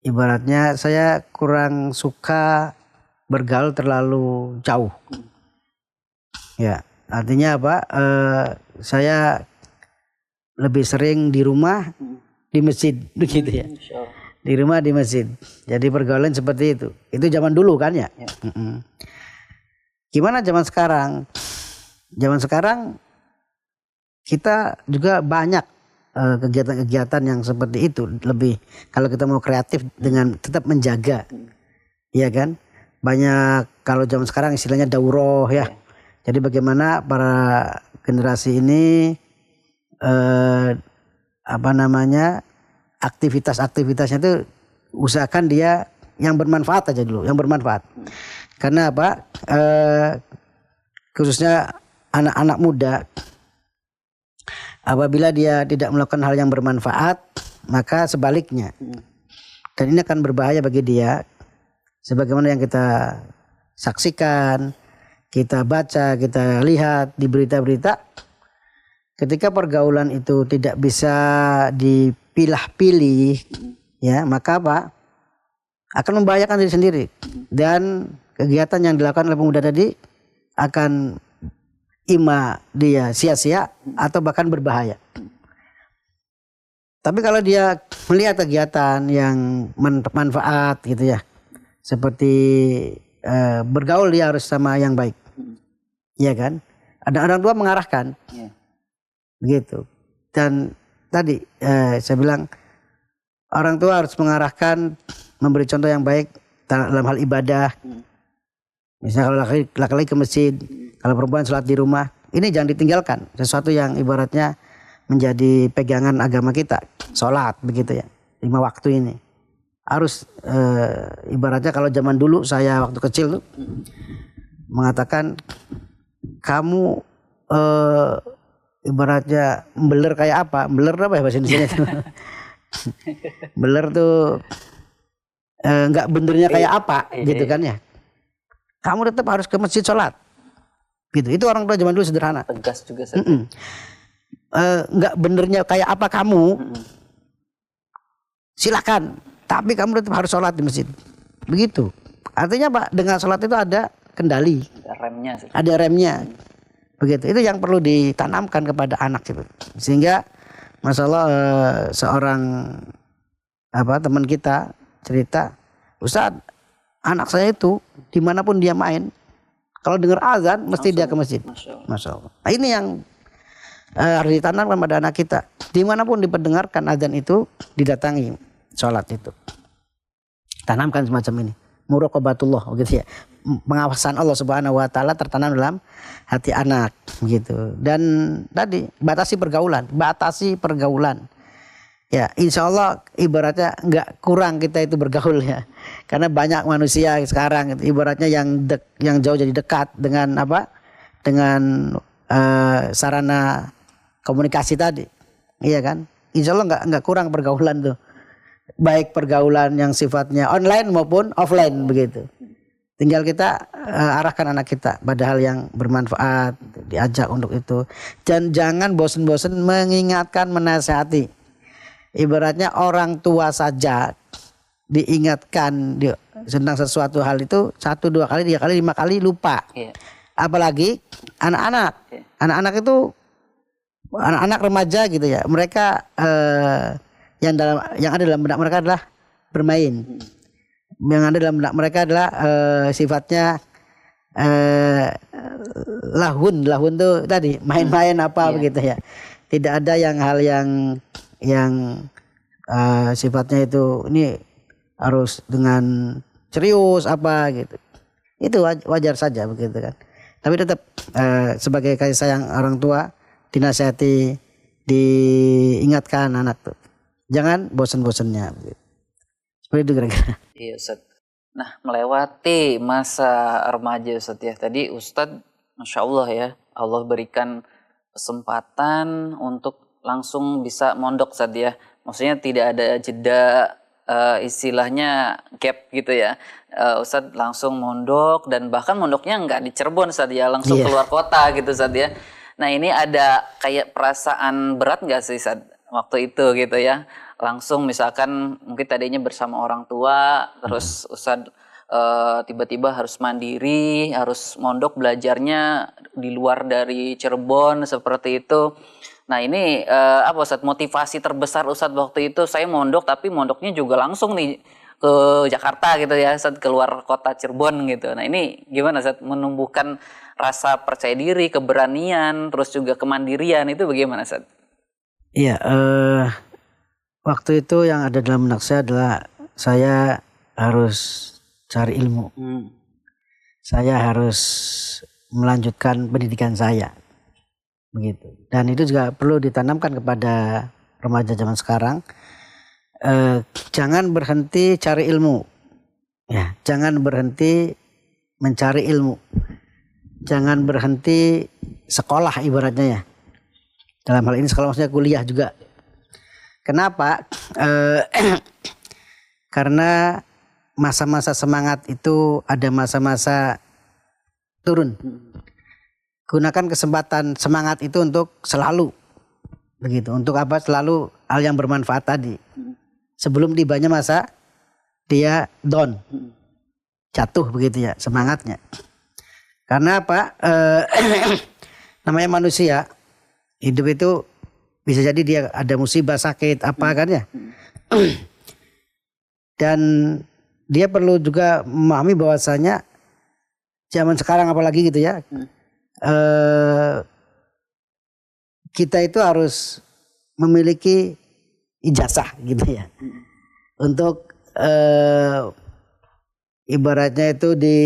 ibaratnya saya kurang suka bergaul terlalu jauh. Ya, artinya apa? Saya lebih sering di rumah, di masjid begitu ya. Di rumah, di masjid. Jadi pergaulan seperti itu. Itu zaman dulu kan ya. Gimana zaman sekarang? Zaman sekarang kita juga banyak kegiatan-kegiatan yang seperti itu. Lebih kalau kita mau kreatif dengan tetap menjaga, ya kan? Banyak kalau zaman sekarang istilahnya daurah ya. Jadi bagaimana para generasi ini aktivitas-aktivitasnya itu usahakan dia yang bermanfaat aja dulu, yang bermanfaat. Karena apa? Khususnya anak-anak muda, apabila dia tidak melakukan hal yang bermanfaat, maka sebaliknya. Dan ini akan berbahaya bagi dia. Sebagaimana yang kita saksikan, kita baca, kita lihat di berita-berita, ketika pergaulan itu tidak bisa dipilah-pilih, ya maka apa? Akan membahayakan diri sendiri. Dan kegiatan yang dilakukan oleh pemuda tadi akan ima dia sia-sia atau bahkan berbahaya. Tapi kalau dia melihat kegiatan yang manfaat gitu ya, seperti bergaul dia harus sama yang baik, ya kan? Ada orang tua mengarahkan, begitu. Dan tadi saya bilang orang tua harus mengarahkan, memberi contoh yang baik dalam hal ibadah. Misalnya kalau laki-laki ke masjid, kalau perempuan sholat di rumah, ini jangan ditinggalkan. Sesuatu yang ibaratnya menjadi pegangan agama kita, sholat begitu ya, 5 waktu ini. Harus ibaratnya kalau zaman dulu saya waktu kecil tuh mengatakan kamu ibaratnya beler kayak apa? Beler apa ya bahasa Indonesia itu? Beler tuh nggak benernya kayak apa gitu kan ya? Kamu tetap harus ke masjid sholat. Gitu. Itu orang tua zaman dulu sederhana.
Tegas juga.
Nggak benernya kayak apa kamu? Silakan. Tapi kamu tetap harus sholat di masjid. Begitu. Artinya Pak, dengan sholat itu ada kendali.
Ada remnya.
Ada remnya. Begitu. Itu yang perlu ditanamkan kepada anak gitu. Sehingga masalah seorang teman kita cerita, Ustaz, anak saya itu dimanapun dia main, kalau dengar azan mesti dia ke masjid. Masya Allah. Nah, ini yang harus ditanamkan pada anak kita. Dimanapun diperdengarkan azan itu didatangi sholat itu. Tanamkan semacam ini. Muraqabatullah gitu ya. Pengawasan Allah Subhanahu wa taala tertanam dalam hati anak gitu. Dan tadi batasi pergaulan. Ya, insya Allah ibaratnya nggak kurang kita itu bergaul ya. Karena banyak manusia sekarang ibaratnya yang jauh jadi dekat dengan dengan sarana komunikasi tadi. Iya kan? Insya Allah nggak kurang pergaulan tuh. Baik pergaulan yang sifatnya online maupun offline begitu. Tinggal kita arahkan anak kita pada hal yang bermanfaat, diajak untuk itu. Dan jangan bosan-bosan mengingatkan, menasihati. Ibaratnya orang tua saja diingatkan tentang sesuatu hal itu 1, 2 kali, 3 kali, 5 kali lupa. Apalagi anak-anak. Anak-anak itu anak-anak remaja gitu ya. Mereka yang ada dalam benak mereka adalah bermain. Yang ada dalam benak mereka adalah sifatnya lahun tuh tadi main-main apa begitu ya. Tidak ada hal yang sifatnya itu ini harus dengan serius apa gitu. Itu wajar saja begitu kan. Tapi tetap sebagai kasih sayang orang tua dinasihati, diingatkan anak tuh jangan bosan-bosannya begitu. Seperti itu kira-kira.
Iya Ustaz. Nah, melewati masa remaja Ustaz ya. Tadi Ustaz Masya Allah ya, Allah berikan kesempatan untuk langsung bisa mondok Ustaz ya. Maksudnya tidak ada jeda istilahnya gap gitu ya. Ustaz langsung mondok dan bahkan mondoknya nggak di Cirebon Ustaz ya, langsung keluar kota gitu Ustaz ya. Nah ini ada kayak perasaan berat nggak sih Ustaz waktu itu gitu ya? Langsung misalkan mungkin tadinya bersama orang tua, terus Ustaz tiba-tiba harus mandiri, harus mondok belajarnya di luar dari Cirebon seperti itu. Nah ini apa Ustaz motivasi terbesar Ustaz waktu itu? Saya mondok tapi mondoknya juga langsung nih ke Jakarta gitu ya Ustaz, keluar kota Cirebon gitu. Nah ini gimana Ustaz menumbuhkan rasa percaya diri, keberanian, terus juga kemandirian itu bagaimana Ustaz?
Iya, waktu itu yang ada dalam benak saya adalah saya harus cari ilmu. Saya harus melanjutkan pendidikan saya. Begitu. Dan itu juga perlu ditanamkan kepada remaja zaman sekarang. Jangan berhenti cari ilmu. Ya, jangan berhenti mencari ilmu. Jangan berhenti sekolah ibaratnya ya. Dalam hal ini sekolah maksudnya kuliah juga. Kenapa? Karena masa-masa semangat itu ada masa-masa turun. Gunakan kesempatan semangat itu untuk selalu begitu. Untuk apa? Selalu hal yang bermanfaat tadi. Sebelum tibanya masa dia down, jatuh begitu ya semangatnya. Karena apa? Namanya manusia hidup itu bisa jadi dia ada musibah, sakit apa kan ya. Dan dia perlu juga memahami bahwasanya zaman sekarang apalagi gitu ya. Kita itu harus memiliki ijazah gitu ya. Untuk ibaratnya itu di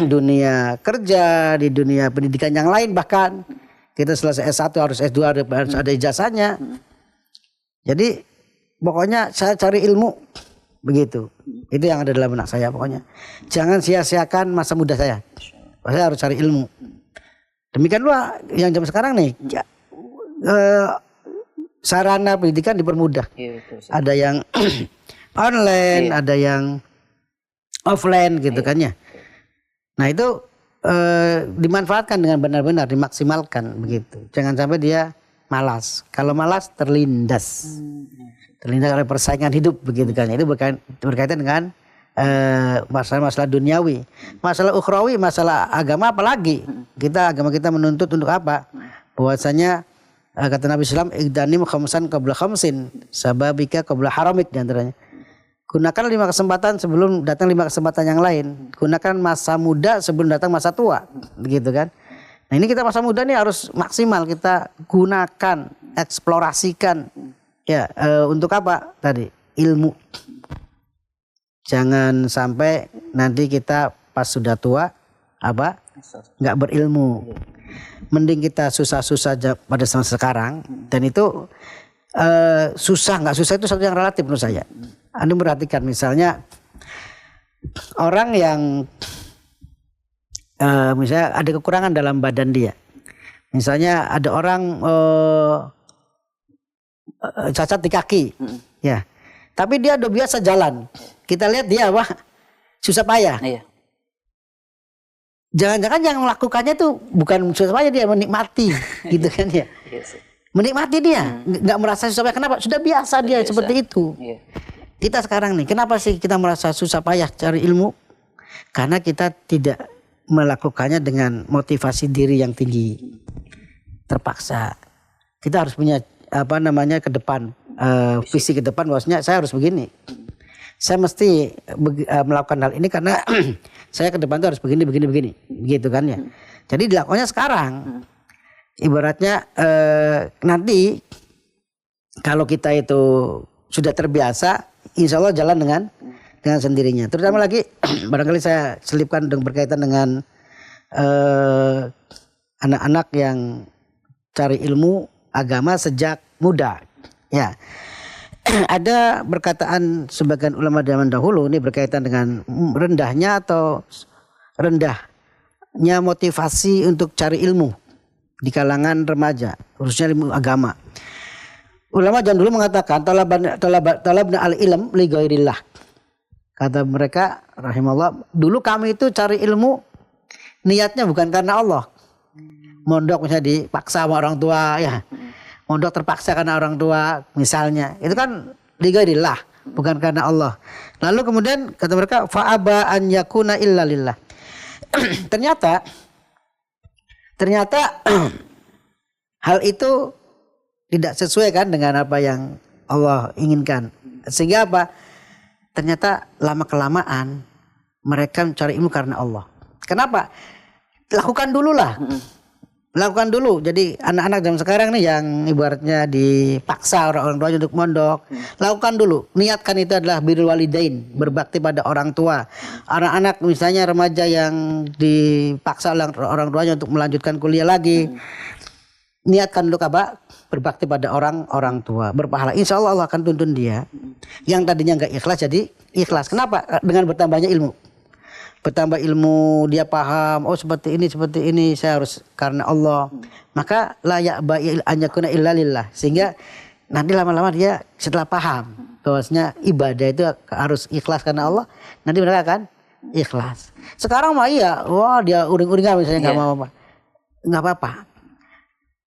dunia kerja, di dunia pendidikan yang lain bahkan kita selesai S1 harus S2 harus ada ijazahnya. Jadi pokoknya saya cari ilmu begitu. Itu yang ada dalam benak saya pokoknya. Jangan sia-siakan masa muda saya. Saya harus cari ilmu. Demikian pula yang zaman sekarang nih sarana pendidikan dipermudah. Ada yang online, ada yang offline gitu kan ya. Nah itu dimanfaatkan dengan benar-benar, dimaksimalkan begitu. Jangan sampai dia malas. Kalau malas terlindas. Terlindas oleh persaingan hidup begitu kan. Itu berkaitan dengan masalah-masalah duniawi. Masalah ukhrawi, masalah agama apalagi. Agama kita menuntut untuk apa? Bahwasanya kata Nabi SAW, igdanim khamsan qabla khamsin, sababika qabla haramik diantaranya. Gunakan 5 kesempatan sebelum datang 5 kesempatan yang lain. Gunakan masa muda sebelum datang masa tua, begitu kan? Nah ini kita masa muda nih harus maksimal kita gunakan, eksplorasikan, ya untuk apa tadi? Ilmu. Jangan sampai nanti kita pas sudah tua apa? Nggak berilmu. Mending kita susah-susah pada saat sekarang dan itu susah nggak susah itu satu yang relatif menurut saya. Anda perhatikan misalnya orang yang misalnya ada kekurangan dalam badan dia. Misalnya ada orang cacat di kaki, ya. Tapi dia udah biasa jalan. Kita lihat dia apa? Susah payah.
Iya.
Jangan-jangan yang melakukannya tuh bukan susah payah, dia menikmati, gitu kan ya. Menikmati dia, nggak merasa susah payah. Kenapa? Sudah biasa dia seperti itu. Iya. Kita sekarang nih, kenapa sih kita merasa susah payah cari ilmu? Karena kita tidak melakukannya dengan motivasi diri yang tinggi, terpaksa. Kita harus punya apa namanya ke depan, visi ke depan. Bahwasanya saya harus begini. Saya mesti melakukan hal ini karena saya ke depan tuh harus begini, begitu kan ya. Jadi dilakukannya sekarang. Ibaratnya nanti kalau kita itu sudah terbiasa, insya Allah jalan dengan sendirinya. Terutama lagi barangkali saya selipkan berkaitan dengan anak-anak yang cari ilmu agama sejak muda. Ya, ada perkataan sebagian ulama zaman dahulu ini berkaitan dengan rendahnya motivasi untuk cari ilmu di kalangan remaja, khususnya ilmu agama. Ulama zaman dulu mengatakan talabna al-ilm li ghairillah. Kata mereka rahimahullah, dulu kami itu cari ilmu niatnya bukan karena Allah. Mondok misalnya dipaksa sama orang tua ya. Mondok terpaksa karena orang tua misalnya. Itu kan li ghairillah, bukan karena Allah. Lalu kemudian kata mereka fa'aba an yakuna illa lillah. Ternyata hal itu tidak sesuai kan dengan apa yang Allah inginkan. Sehingga apa? Ternyata lama kelamaan mereka mencari ilmu karena Allah. Kenapa? Lakukan dulu lah. Lakukan dulu. Jadi anak-anak zaman sekarang nih yang ibaratnya dipaksa orang tua untuk mondok, lakukan dulu. Niatkan itu adalah birrul walidain, berbakti pada orang tua. Anak-anak misalnya remaja yang dipaksa orang tuanya untuk melanjutkan kuliah lagi, niatkan dulu apa? Berbakti pada orang tua, berpahala. Insya Allah Allah akan tuntun dia. Yang tadinya nggak ikhlas jadi ikhlas. Kenapa? Dengan bertambahnya ilmu. Bertambah ilmu, dia paham, oh seperti ini saya harus karena Allah. Maka la ya'ba an yakuna illa lillah. Sehingga nanti lama-lama dia setelah paham bahwasanya ibadah itu harus ikhlas karena Allah, nanti mereka akan ikhlas. Sekarang mah iya, wah dia uring-uringan misalnya nggak mau apa. Nggak apa-apa.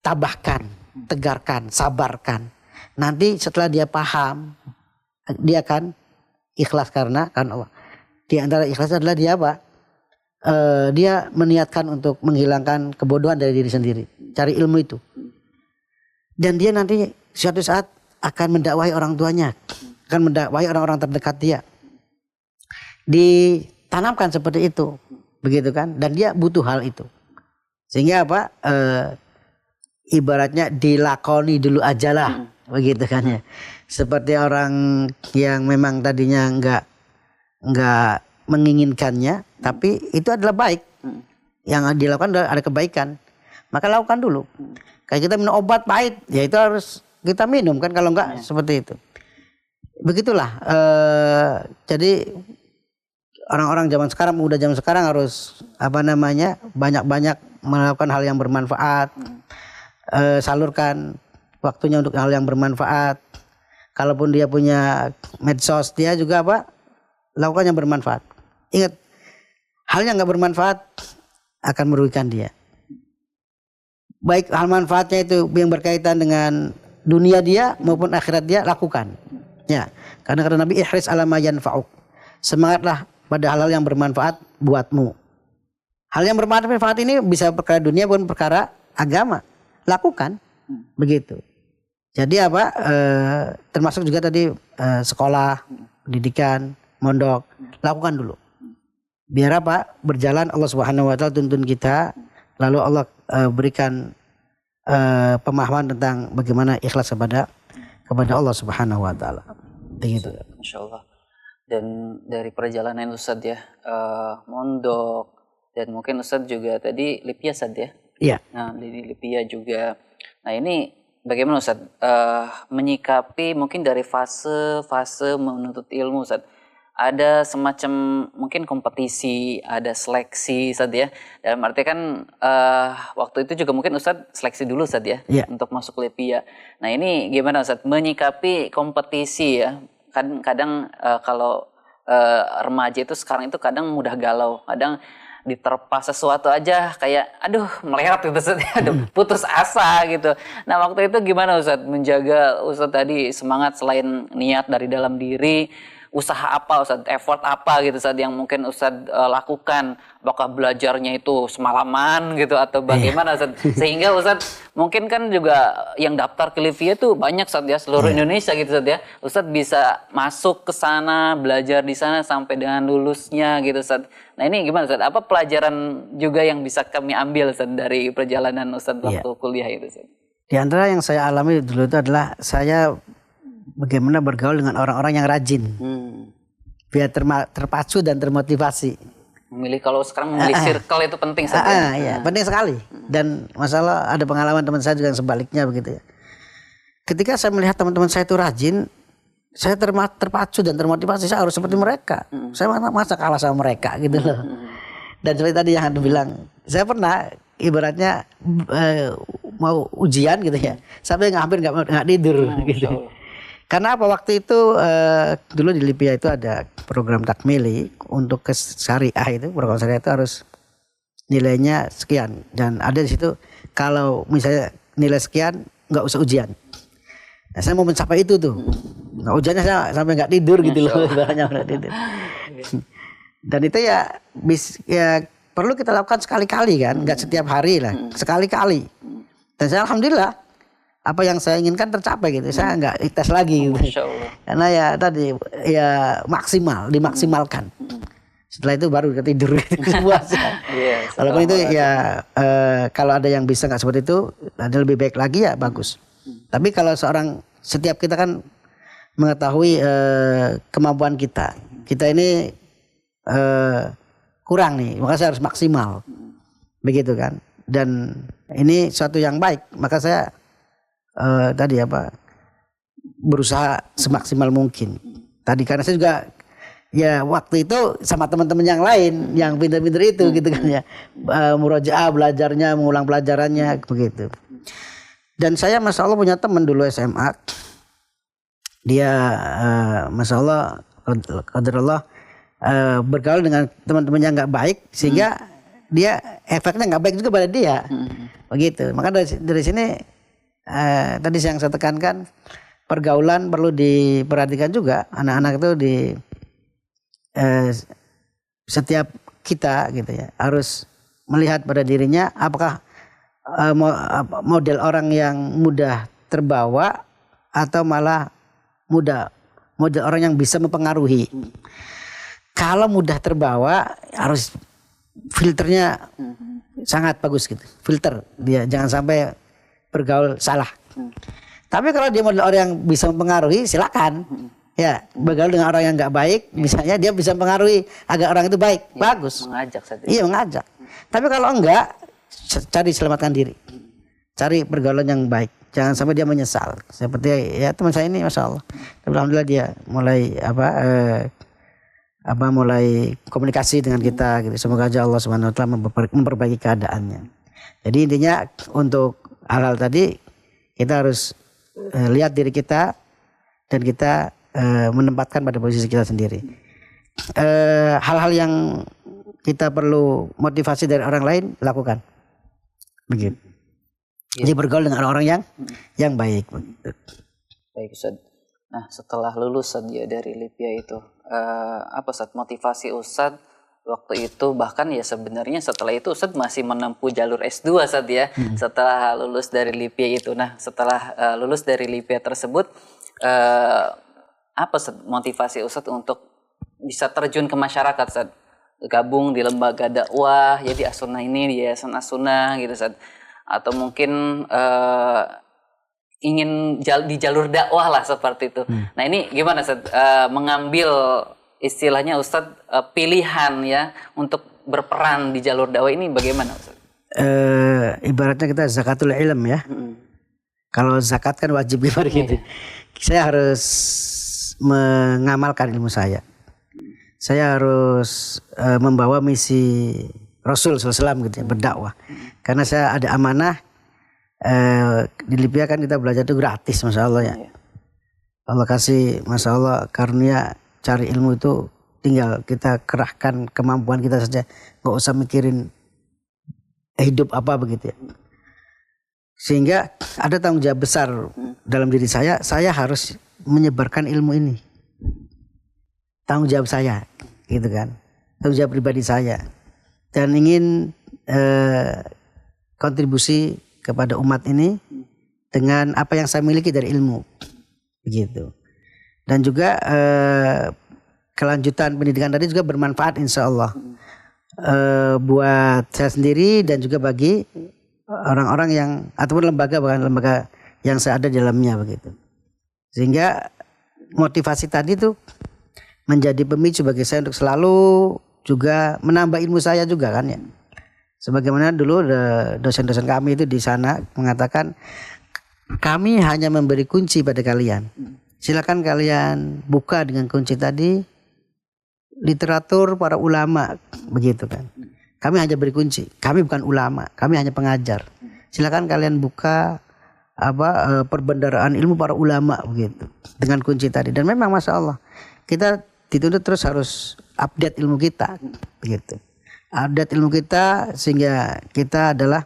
Tabahkan, tegarkan, sabarkan. Nanti setelah dia paham, dia akan ikhlas karena Allah. Di antara ikhlas adalah dia apa? Dia meniatkan untuk menghilangkan kebodohan dari diri sendiri. Cari ilmu itu. Dan dia nanti suatu saat akan mendakwahi orang tuanya. Akan mendakwahi orang-orang terdekat dia. Ditanamkan seperti itu. Begitu kan? Dan dia butuh hal itu. Sehingga apa? Ibaratnya dilakoni dulu ajalah. Begitu kan ya. Seperti orang yang memang tadinya enggak menginginkannya, tapi itu adalah baik. Yang dilakukan adalah ada kebaikan, maka lakukan dulu. Kayak kita minum obat pahit, ya itu harus kita minum kan, kalau enggak seperti itu. Begitulah. Jadi orang-orang zaman sekarang, muda zaman sekarang harus banyak-banyak melakukan hal yang bermanfaat. Salurkan waktunya untuk hal yang bermanfaat. Kalaupun dia punya medsos, dia juga lakukan yang bermanfaat. Ingat, hal yang nggak bermanfaat akan merugikan dia. Baik hal manfaatnya itu yang berkaitan dengan dunia dia maupun akhirat dia, lakukan. Ya, karena kata Nabi, ihris ala ma yanfa'uk. Semangatlah pada hal-hal yang bermanfaat buatmu. Hal yang bermanfaat ini bisa perkara dunia maupun perkara agama. Lakukan, begitu. Jadi termasuk juga tadi sekolah, pendidikan, mondok, lakukan dulu. Biar berjalan Allah Subhanahu wa taala tuntun kita, lalu Allah berikan pemahaman tentang bagaimana ikhlas kepada Allah Subhanahu wa taala. Begitu.
Masyaallah. Dan dari perjalanan Ustadz ya, mondok, dan mungkin Ustadz juga tadi Lipia Ustadz ya.
Iya.
Nah, di Lipia juga. Nah, ini bagaimana Ustadz menyikapi mungkin dari fase menuntut ilmu Ustadz? Ada semacam mungkin kompetisi, ada seleksi Ustadz ya. Dalam arti kan waktu itu juga mungkin Ustadz seleksi dulu Ustadz ya, untuk masuk Lipia. Nah ini gimana Ustadz menyikapi kompetisi ya? Kadang kalau remaja itu sekarang itu kadang mudah galau, kadang diterpa sesuatu aja kayak aduh meleot gitu Ustadz, aduh putus asa gitu. Nah waktu itu gimana Ustadz menjaga Ustadz tadi semangat selain niat dari dalam diri usaha apa Ustadz, effort apa gitu Ustadz yang mungkin Ustadz lakukan, apakah belajarnya itu semalaman gitu atau bagaimana Ustadz, sehingga Ustadz mungkin kan juga yang daftar ke Livia itu banyak Ustadz ya, seluruh Indonesia gitu Ustadz ya, Ustadz bisa masuk ke sana, belajar di sana sampai dengan lulusnya gitu Ustadz. Nah ini gimana Ustadz, apa pelajaran juga yang bisa kami ambil Ustadz dari perjalanan Ustadz waktu kuliah itu Ustadz?
Di antara yang saya alami dulu itu adalah saya bagaimana bergaul dengan orang-orang yang rajin, biar terpacu dan termotivasi.
Kalau sekarang memilih circle itu penting saja.
Iya, penting sekali. Dan masalah ada pengalaman teman saya juga yang sebaliknya begitu ya. Ketika saya melihat teman-teman saya itu rajin, saya terpacu dan termotivasi, saya harus seperti mereka. Saya masa kalah sama mereka gitu loh. Dan seperti tadi yang Anda bilang, saya pernah ibaratnya mau ujian gitu ya, sampai hampir nggak tidur gitu. Karena apa, waktu itu dulu di Libya itu ada program takmili untuk ke syariah, itu program syariah itu harus nilainya sekian, dan ada di situ kalau misalnya nilai sekian nggak usah ujian. Nah, saya mau mencapai itu tuh, nggak ujiannya saya sampai nggak tidur gitu loh, ibaratnya nggak tidur. Dan itu ya perlu kita lakukan sekali-kali kan, nggak setiap hari lah, sekali-kali. Dan saya alhamdulillah apa yang saya inginkan tercapai gitu. Saya nggak tes lagi gitu. Karena ya tadi ya dimaksimalkan. Setelah itu baru tidur gitu. Walaupun itu ya kalau ada yang bisa nggak seperti itu, ada lebih baik lagi ya bagus. Tapi kalau setiap kita kan mengetahui kemampuan kita ini kurang nih, maka saya harus maksimal. Begitu kan. Dan ini suatu yang baik, maka saya berusaha semaksimal mungkin. Tadi karena saya juga ya waktu itu sama teman-teman yang lain yang pintar-pintar itu gitu kan ya, murojaah belajarnya, mengulang pelajarannya begitu. Dan saya masya Allah punya teman dulu SMA, dia masya Allah qadarullah bergaul dengan teman-teman yang nggak baik, sehingga dia efeknya nggak baik juga pada dia, begitu. Maka dari sini tadi yang saya tekankan, pergaulan perlu diperhatikan juga. Anak-anak itu setiap kita gitu ya harus melihat pada dirinya apakah model orang yang mudah terbawa atau malah model orang yang bisa mempengaruhi. Kalau mudah terbawa harus filternya sangat bagus gitu, filter dia jangan sampai bergaul salah. Tapi kalau dia model orang yang bisa mempengaruhi, silakan. Ya, bergaul dengan orang yang nggak baik, misalnya dia bisa mempengaruhi agar orang itu baik, bagus.
Mengajak saja.
Iya, mengajak. Tapi kalau enggak, cari selamatkan diri. Cari pergaulan yang baik. Jangan sampai dia menyesal. Seperti ya teman saya ini, masya Allah. Alhamdulillah dia mulai mulai komunikasi dengan kita. Gitu. Semoga aja Allah Subhanahu Wa Taala memperbaiki keadaannya. Jadi intinya untuk hal-hal tadi kita harus lihat diri kita dan kita menempatkan pada posisi kita sendiri. Hal-hal yang kita perlu motivasi dari orang lain lakukan, begitu. Jadi bergaul dengan orang-orang yang baik.
Baik Ustaz. Nah setelah lulus Ustaz ya dari Libya itu apa Ustaz motivasi Ustaz waktu itu, bahkan ya sebenarnya setelah itu Ustadz masih menempuh jalur S2 Ustadz ya, setelah lulus dari Libya itu. Nah setelah lulus dari Libya tersebut, apa Ustadz motivasi Ustadz untuk bisa terjun ke masyarakat Ustadz? Gabung di lembaga dakwah, ya di As-Sunnah ini, di Yayasan As-Sunnah gitu Ustadz. Atau mungkin ingin di jalur dakwah lah seperti itu. Nah ini gimana Ustadz mengambil istilahnya Ustadz pilihan ya untuk berperan di jalur dakwah ini bagaimana Ustadz?
Ibaratnya kita zakatul ilm ya. Kalau zakat kan wajib gitu. Saya harus mengamalkan ilmu saya. Saya harus membawa misi Rasul SAW gitu ya, berdakwah. Karena saya ada amanah di Libya kan kita belajar itu gratis, masya Allah ya. Allah kasih, masya Allah karunia. Cari ilmu itu tinggal kita kerahkan kemampuan kita saja, nggak usah mikirin hidup apa begitu ya. Sehingga ada tanggung jawab besar dalam diri saya harus menyebarkan ilmu ini. tanggung jawab saya, gitu kan, tanggung jawab pribadi saya, dan ingin kontribusi kepada umat ini dengan apa yang saya miliki dari ilmu, begitu. Dan juga kelanjutan pendidikan tadi juga bermanfaat insya Allah buat saya sendiri dan juga bagi orang-orang yang ataupun lembaga, bahkan lembaga yang saya ada di dalamnya, begitu. Sehingga motivasi tadi tuh menjadi pemicu bagi saya untuk selalu juga menambah ilmu saya juga kan ya. Sebagaimana dulu dosen-dosen kami itu di sana mengatakan, kami hanya memberi kunci pada kalian. Silakan kalian buka dengan kunci tadi literatur para ulama, begitu kan. Kami hanya beri kunci. Kami bukan ulama, kami hanya pengajar. Silakan kalian buka perbendaharaan ilmu para ulama, begitu, dengan kunci tadi. Dan memang masya Allah kita dituntut terus harus update ilmu kita, begitu. Update ilmu kita sehingga kita adalah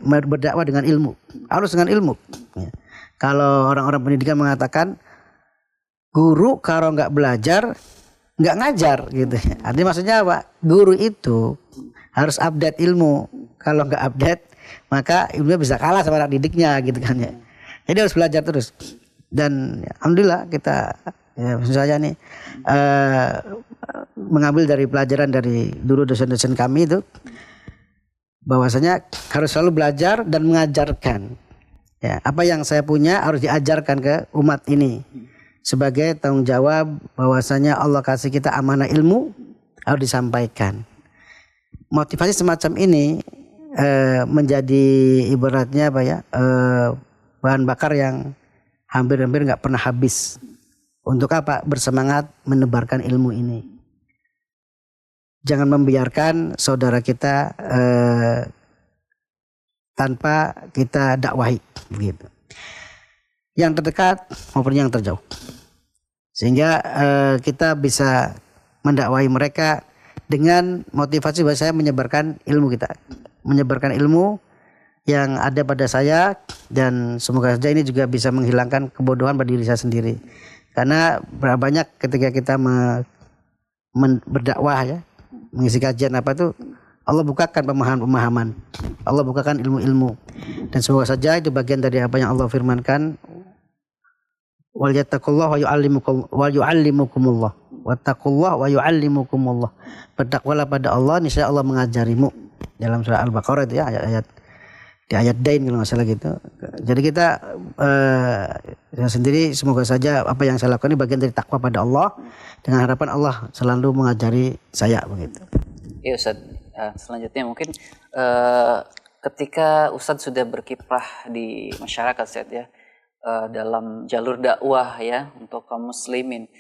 berdakwah dengan ilmu, harus dengan ilmu. Ya. Kalau orang-orang pendidikan mengatakan guru kalau nggak belajar nggak ngajar, gitu. Artinya maksudnya apa? Guru itu harus update ilmu. Kalau nggak update maka ilmunya bisa kalah sama anak didiknya, gitu kan ya. Jadi harus belajar terus. Dan alhamdulillah kita ya, saya nih mengambil dari pelajaran dari dulu dosen-dosen kami itu, bahwasanya harus selalu belajar dan mengajarkan. Ya, apa yang saya punya harus diajarkan ke umat ini sebagai tanggung jawab bahwasanya Allah kasih kita amanah ilmu, harus disampaikan. Motivasi semacam ini menjadi ibaratnya apa ya, bahan bakar yang hampir-hampir nggak pernah habis. Untuk apa? Bersemangat menebarkan ilmu ini. Jangan membiarkan saudara kita tanpa kita dakwahi, begitu. Yang terdekat maupun yang terjauh, sehingga kita bisa mendakwahi mereka dengan motivasi bahwa saya menyebarkan ilmu kita, menyebarkan ilmu yang ada pada saya, dan semoga saja ini juga bisa menghilangkan kebodohan pada diri saya sendiri. Karena berapa banyak ketika kita berdakwah ya, mengisi kajian apa tuh, Allah bukakan pemahaman-pemahaman, Allah bukakan ilmu-ilmu, dan semoga saja itu bagian dari apa yang Allah firmankan, wal yattaqullah wa yu'allimukumullah, wattaqullah wa yu'allimukumullah. Bertakwalah pada Allah, niscaya Allah mengajarimu. Dalam surah Al-Baqarah itu ya, di ayat Dain kalau nggak salah gitu. Jadi kita saya sendiri semoga saja apa yang saya lakukan ini bagian dari takwa pada Allah, dengan harapan Allah selalu mengajari saya, begitu.
Iya Ustaz, selanjutnya mungkin ketika Ustaz sudah berkiprah di masyarakat Ustaz ya, dalam jalur dakwah ya untuk kaum muslimin.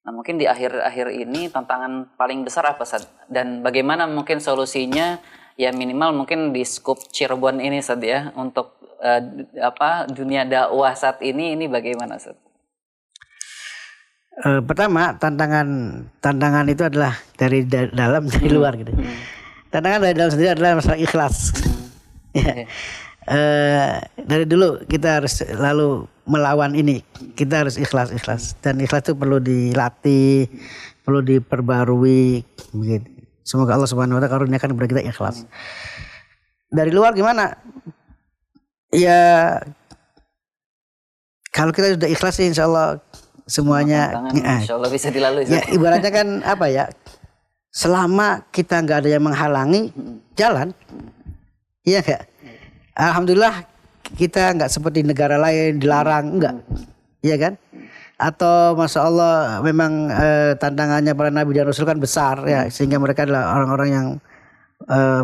Nah mungkin di akhir-akhir ini tantangan paling besar apa Ustaz? Dan bagaimana mungkin solusinya? Ya minimal mungkin di skup Cirebon ini Ustaz ya, untuk dunia dakwah saat ini bagaimana Ustaz?
Pertama tantangan itu adalah dari dalam, dari luar gitu. Tantangan dari dalam sendiri adalah masalah ikhlas. Ya. Dari dulu kita harus selalu melawan ini. Kita harus ikhlas, dan ikhlas itu perlu dilatih, perlu diperbarui, begitu. Semoga Allah Subhanahu wa taala karuniakan kepada kita ikhlas. Dari luar gimana? Ya kalau kita sudah ikhlas sih insya Allah semuanya
insya Allah bisa dilalui.
Ya, ibaratnya kan apa ya? Selama kita nggak ada yang menghalangi jalan, iya nggak? Alhamdulillah kita nggak seperti negara lain dilarang, enggak, iya kan? Atau masya Allah memang tantangannya para nabi dan rasul kan besar ya, sehingga mereka adalah orang-orang yang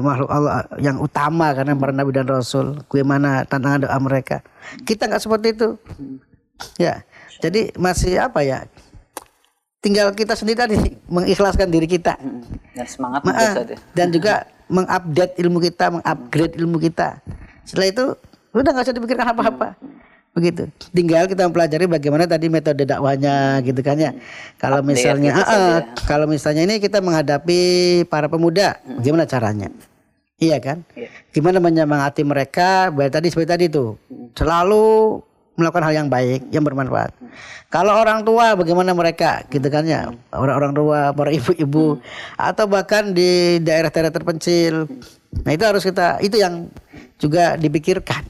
makhluk Allah yang utama karena para nabi dan rasul. Bagaimana tantangan doa mereka? Kita nggak seperti itu, ya. Jadi masih apa ya? Tinggal kita sendiri tadi mengikhlaskan diri kita
dan semangat
dan juga mengupdate ilmu kita, mengupgrade ilmu kita. Setelah itu udah nggak usah dipikirkan apa-apa. Begitu. Tinggal kita mempelajari bagaimana tadi metode dakwahnya, gitu kan ya. Kalau misalnya kalau misalnya ini kita menghadapi para pemuda, gimana caranya? Iya kan? Gimana menyemangati mereka? Seperti tadi tuh. Selalu melakukan hal yang baik, yang bermanfaat. Kalau orang tua bagaimana mereka gitu kan ya, orang-orang tua, para ibu-ibu atau bahkan di daerah-daerah terpencil. Nah, itu harus itu yang juga dipikirkan.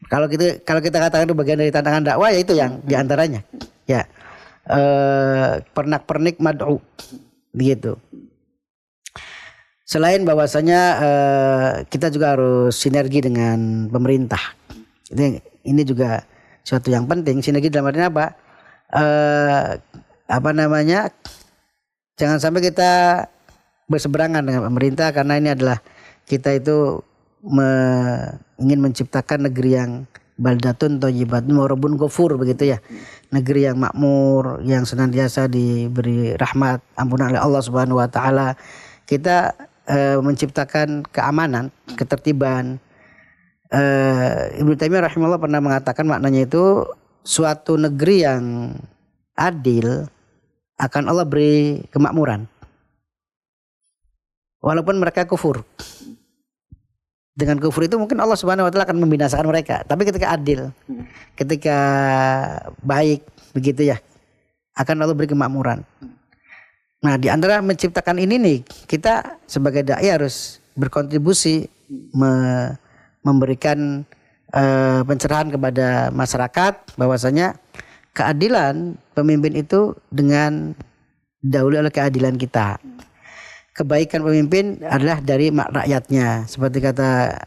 Kalau kita katakan itu bagian dari tantangan dakwah, ya itu yang diantaranya. Ya. Pernak-pernik mad'u begitu. Selain bahwasanya kita juga harus sinergi dengan pemerintah. Ini juga suatu yang penting. Sinergi dalam artinya apa? Jangan sampai kita berseberangan dengan pemerintah, karena ini adalah kita itu ingin menciptakan negeri yang baldatun thayyibatun wa rabbun ghafur begitu ya. Negeri yang makmur, yang senantiasa diberi rahmat, ampunan oleh Allah Subhanahu wa taala. Kita menciptakan keamanan, ketertiban. Ibnu Taimiyah rahimahullah pernah mengatakan maknanya itu suatu negeri yang adil akan Allah beri kemakmuran. Walaupun mereka kufur. Dengan kufur itu mungkin Allah Subhanahu wa taala akan membinasakan mereka. Tapi ketika adil, ketika baik begitu ya, akan Allah beri kemakmuran. Nah, di antara menciptakan ini nih, kita sebagai dai harus berkontribusi memberikan pencerahan kepada masyarakat bahwasanya keadilan pemimpin itu dengan dahulu oleh keadilan kita. Kebaikan pemimpin adalah dari rakyatnya. Seperti kata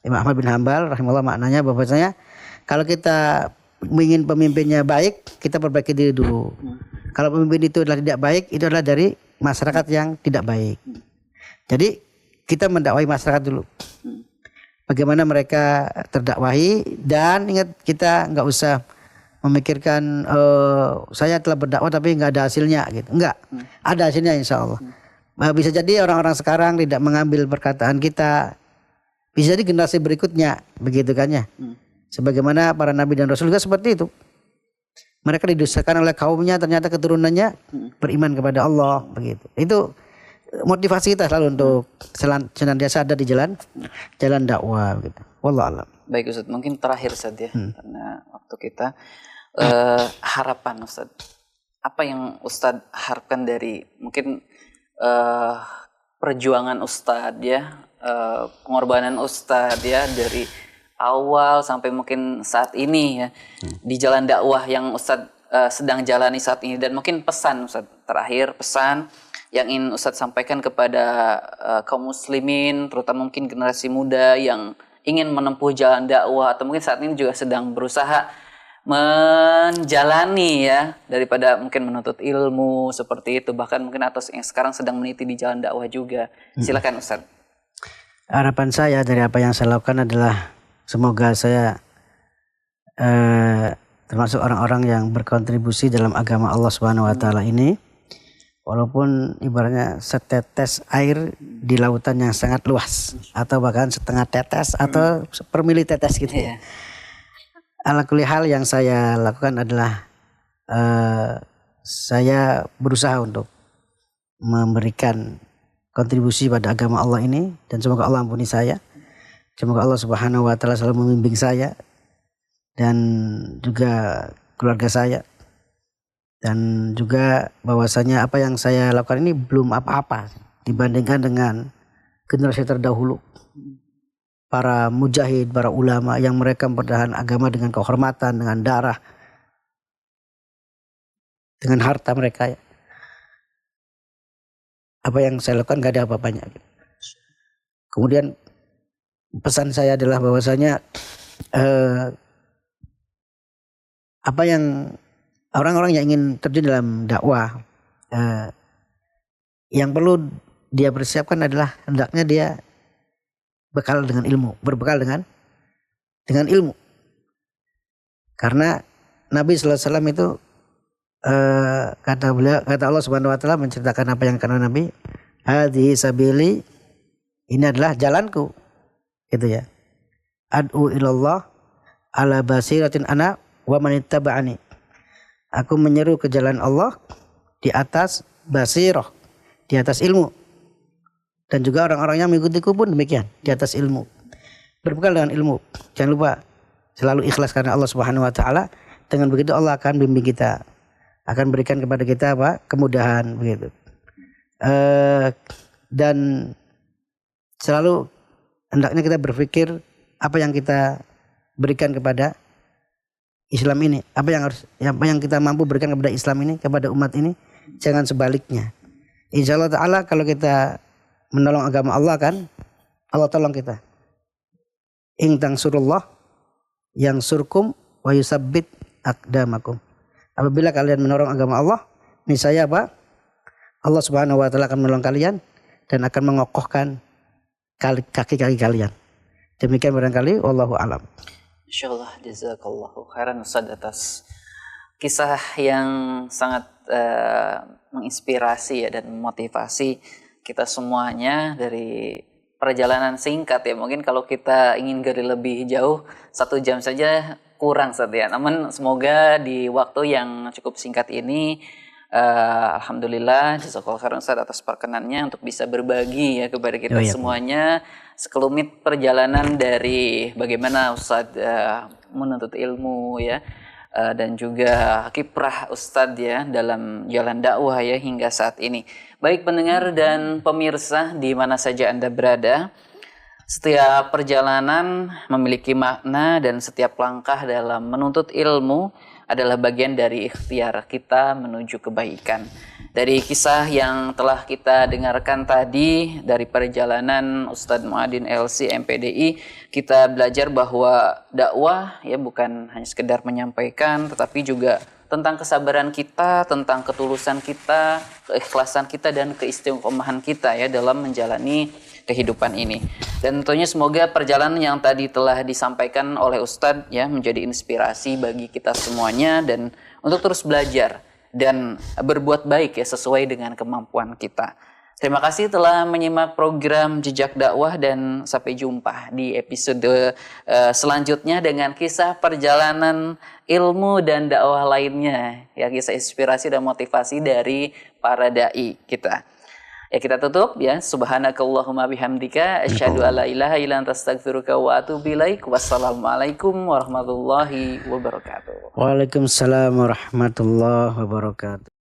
Imam Ahmad bin Hanbal rahimahullah, maknanya bahwasanya kalau kita ingin pemimpinnya baik, kita perbaiki diri dulu. Kalau pemimpin itu adalah tidak baik, itu adalah dari masyarakat yang tidak baik. Jadi kita mendakwai masyarakat dulu. Bagaimana mereka terdakwahi, dan ingat kita nggak usah memikirkan saya telah berdakwah tapi nggak ada hasilnya gitu. Enggak, ada hasilnya insya Allah. Bisa jadi orang-orang sekarang tidak mengambil perkataan kita, bisa jadi generasi berikutnya begitu kan ya. Sebagaimana para nabi dan rasul juga seperti itu. Mereka didustakan oleh kaumnya, ternyata keturunannya beriman kepada Allah begitu. Itu motivasi kita selalu untuk senantiasa ada di jalan dakwah gitu. Wallahu a'lam.
Baik Ustaz, mungkin terakhir Ustaz ya, karena waktu kita harapan Ustaz. Apa yang Ustaz harapkan dari mungkin perjuangan Ustaz ya, pengorbanan Ustaz ya, dari awal sampai mungkin saat ini ya, di jalan dakwah yang Ustaz sedang jalani saat ini, dan mungkin pesan Ustaz terakhir, pesan yang ingin Ustaz sampaikan kepada kaum muslimin, terutama mungkin generasi muda yang ingin menempuh jalan dakwah atau mungkin saat ini juga sedang berusaha menjalani ya, daripada mungkin menuntut ilmu seperti itu, bahkan mungkin atau yang sekarang sedang meniti di jalan dakwah juga. Silakan Ustaz.
Harapan saya dari apa yang saya lakukan adalah semoga saya termasuk orang-orang yang berkontribusi dalam agama Allah Subhanahu wa taala ini. Walaupun ibaratnya setetes air di lautan yang sangat luas, atau bahkan setengah tetes atau sepermili tetes gitu ya. Ala kulli hal yang saya lakukan adalah saya berusaha untuk memberikan kontribusi pada agama Allah ini, dan semoga Allah ampuni saya. Semoga Allah Subhanahu wa taala selalu membimbing saya dan juga keluarga saya. Dan juga bahwasanya apa yang saya lakukan ini belum apa-apa dibandingkan dengan generasi terdahulu. Para mujahid, para ulama yang mereka mempertahankan agama dengan kehormatan, dengan darah, dengan harta mereka ya. Apa yang saya lakukan gak ada apa-apanya. Kemudian pesan saya adalah bahwasanya apa yang orang-orang yang ingin terjun dalam dakwah, yang perlu dia persiapkan adalah hendaknya dia bekal dengan ilmu, berbekal dengan ilmu. Karena Nabi sallallahu alaihi wasallam itu kata Allah Subhanahu wa taala menceritakan apa yang kata Nabi, hadhihi sabili, ini adalah jalanku. Gitu ya. Ad'u ilallah ala basiratin ana wa man ittaba'ani. Aku menyeru ke jalan Allah di atas basirah, di atas ilmu. Dan juga orang-orang yang mengikutiku pun demikian, di atas ilmu. Berbekal dengan ilmu. Jangan lupa, selalu ikhlas karena Allah Subhanahu wa taala, dengan begitu Allah akan bimbing kita, akan berikan kepada kita kemudahan begitu. Dan selalu hendaknya kita berpikir apa yang kita berikan kepada Islam ini, apa yang kita mampu berikan kepada Islam ini, kepada umat ini, jangan sebaliknya. Insyaallah taala kalau kita menolong agama Allah kan, Allah tolong kita. In tansurullah yansurkum wa yusabbit aqdamakum. Apabila kalian menolong agama Allah, niscaya Allah Subhanahu wa taala akan menolong kalian dan akan mengokohkan kaki-kaki kalian. Demikian barangkali, wallahu alam.
Insyaallah, jazakallahu khairan Ustaz atas kisah yang sangat menginspirasi ya dan memotivasi kita semuanya dari perjalanan singkat ya. Mungkin kalau kita ingin gali lebih jauh 1 jam saja kurang Ustaz ya. Namun semoga di waktu yang cukup singkat ini alhamdulillah jazakallahu khairan Ustaz atas perkenannya untuk bisa berbagi ya kepada kita semuanya sekelumit perjalanan dari bagaimana Ustaz menuntut ilmu ya, dan juga kiprah Ustaz ya dalam jalan dakwah ya hingga saat ini. Baik pendengar dan pemirsa di mana saja Anda berada, setiap perjalanan memiliki makna dan setiap langkah dalam menuntut ilmu adalah bagian dari ikhtiar kita menuju kebaikan. Dari kisah yang telah kita dengarkan tadi dari perjalanan Ustadz Muadin LC MPDI, kita belajar bahwa dakwah ya bukan hanya sekedar menyampaikan, tetapi juga tentang kesabaran kita, tentang ketulusan kita, keikhlasan kita dan keistiqomahan kita ya dalam menjalani kehidupan ini. Dan tentunya semoga perjalanan yang tadi telah disampaikan oleh Ustadz ya menjadi inspirasi bagi kita semuanya dan untuk terus belajar dan berbuat baik ya sesuai dengan kemampuan kita. Terima kasih telah menyimak program Jejak Dakwah dan sampai jumpa di episode selanjutnya dengan kisah perjalanan ilmu dan dakwah lainnya ya, kisah inspirasi dan motivasi dari para dai kita. Ya kita tutup ya. Subhanakallahumma bihamdika asyhadu alla ilaha illa anta astaghfiruka wa atubu ilaik. Wassalamualaikum warahmatullahi wabarakatuh.
Waalaikumsalam warahmatullahi wabarakatuh.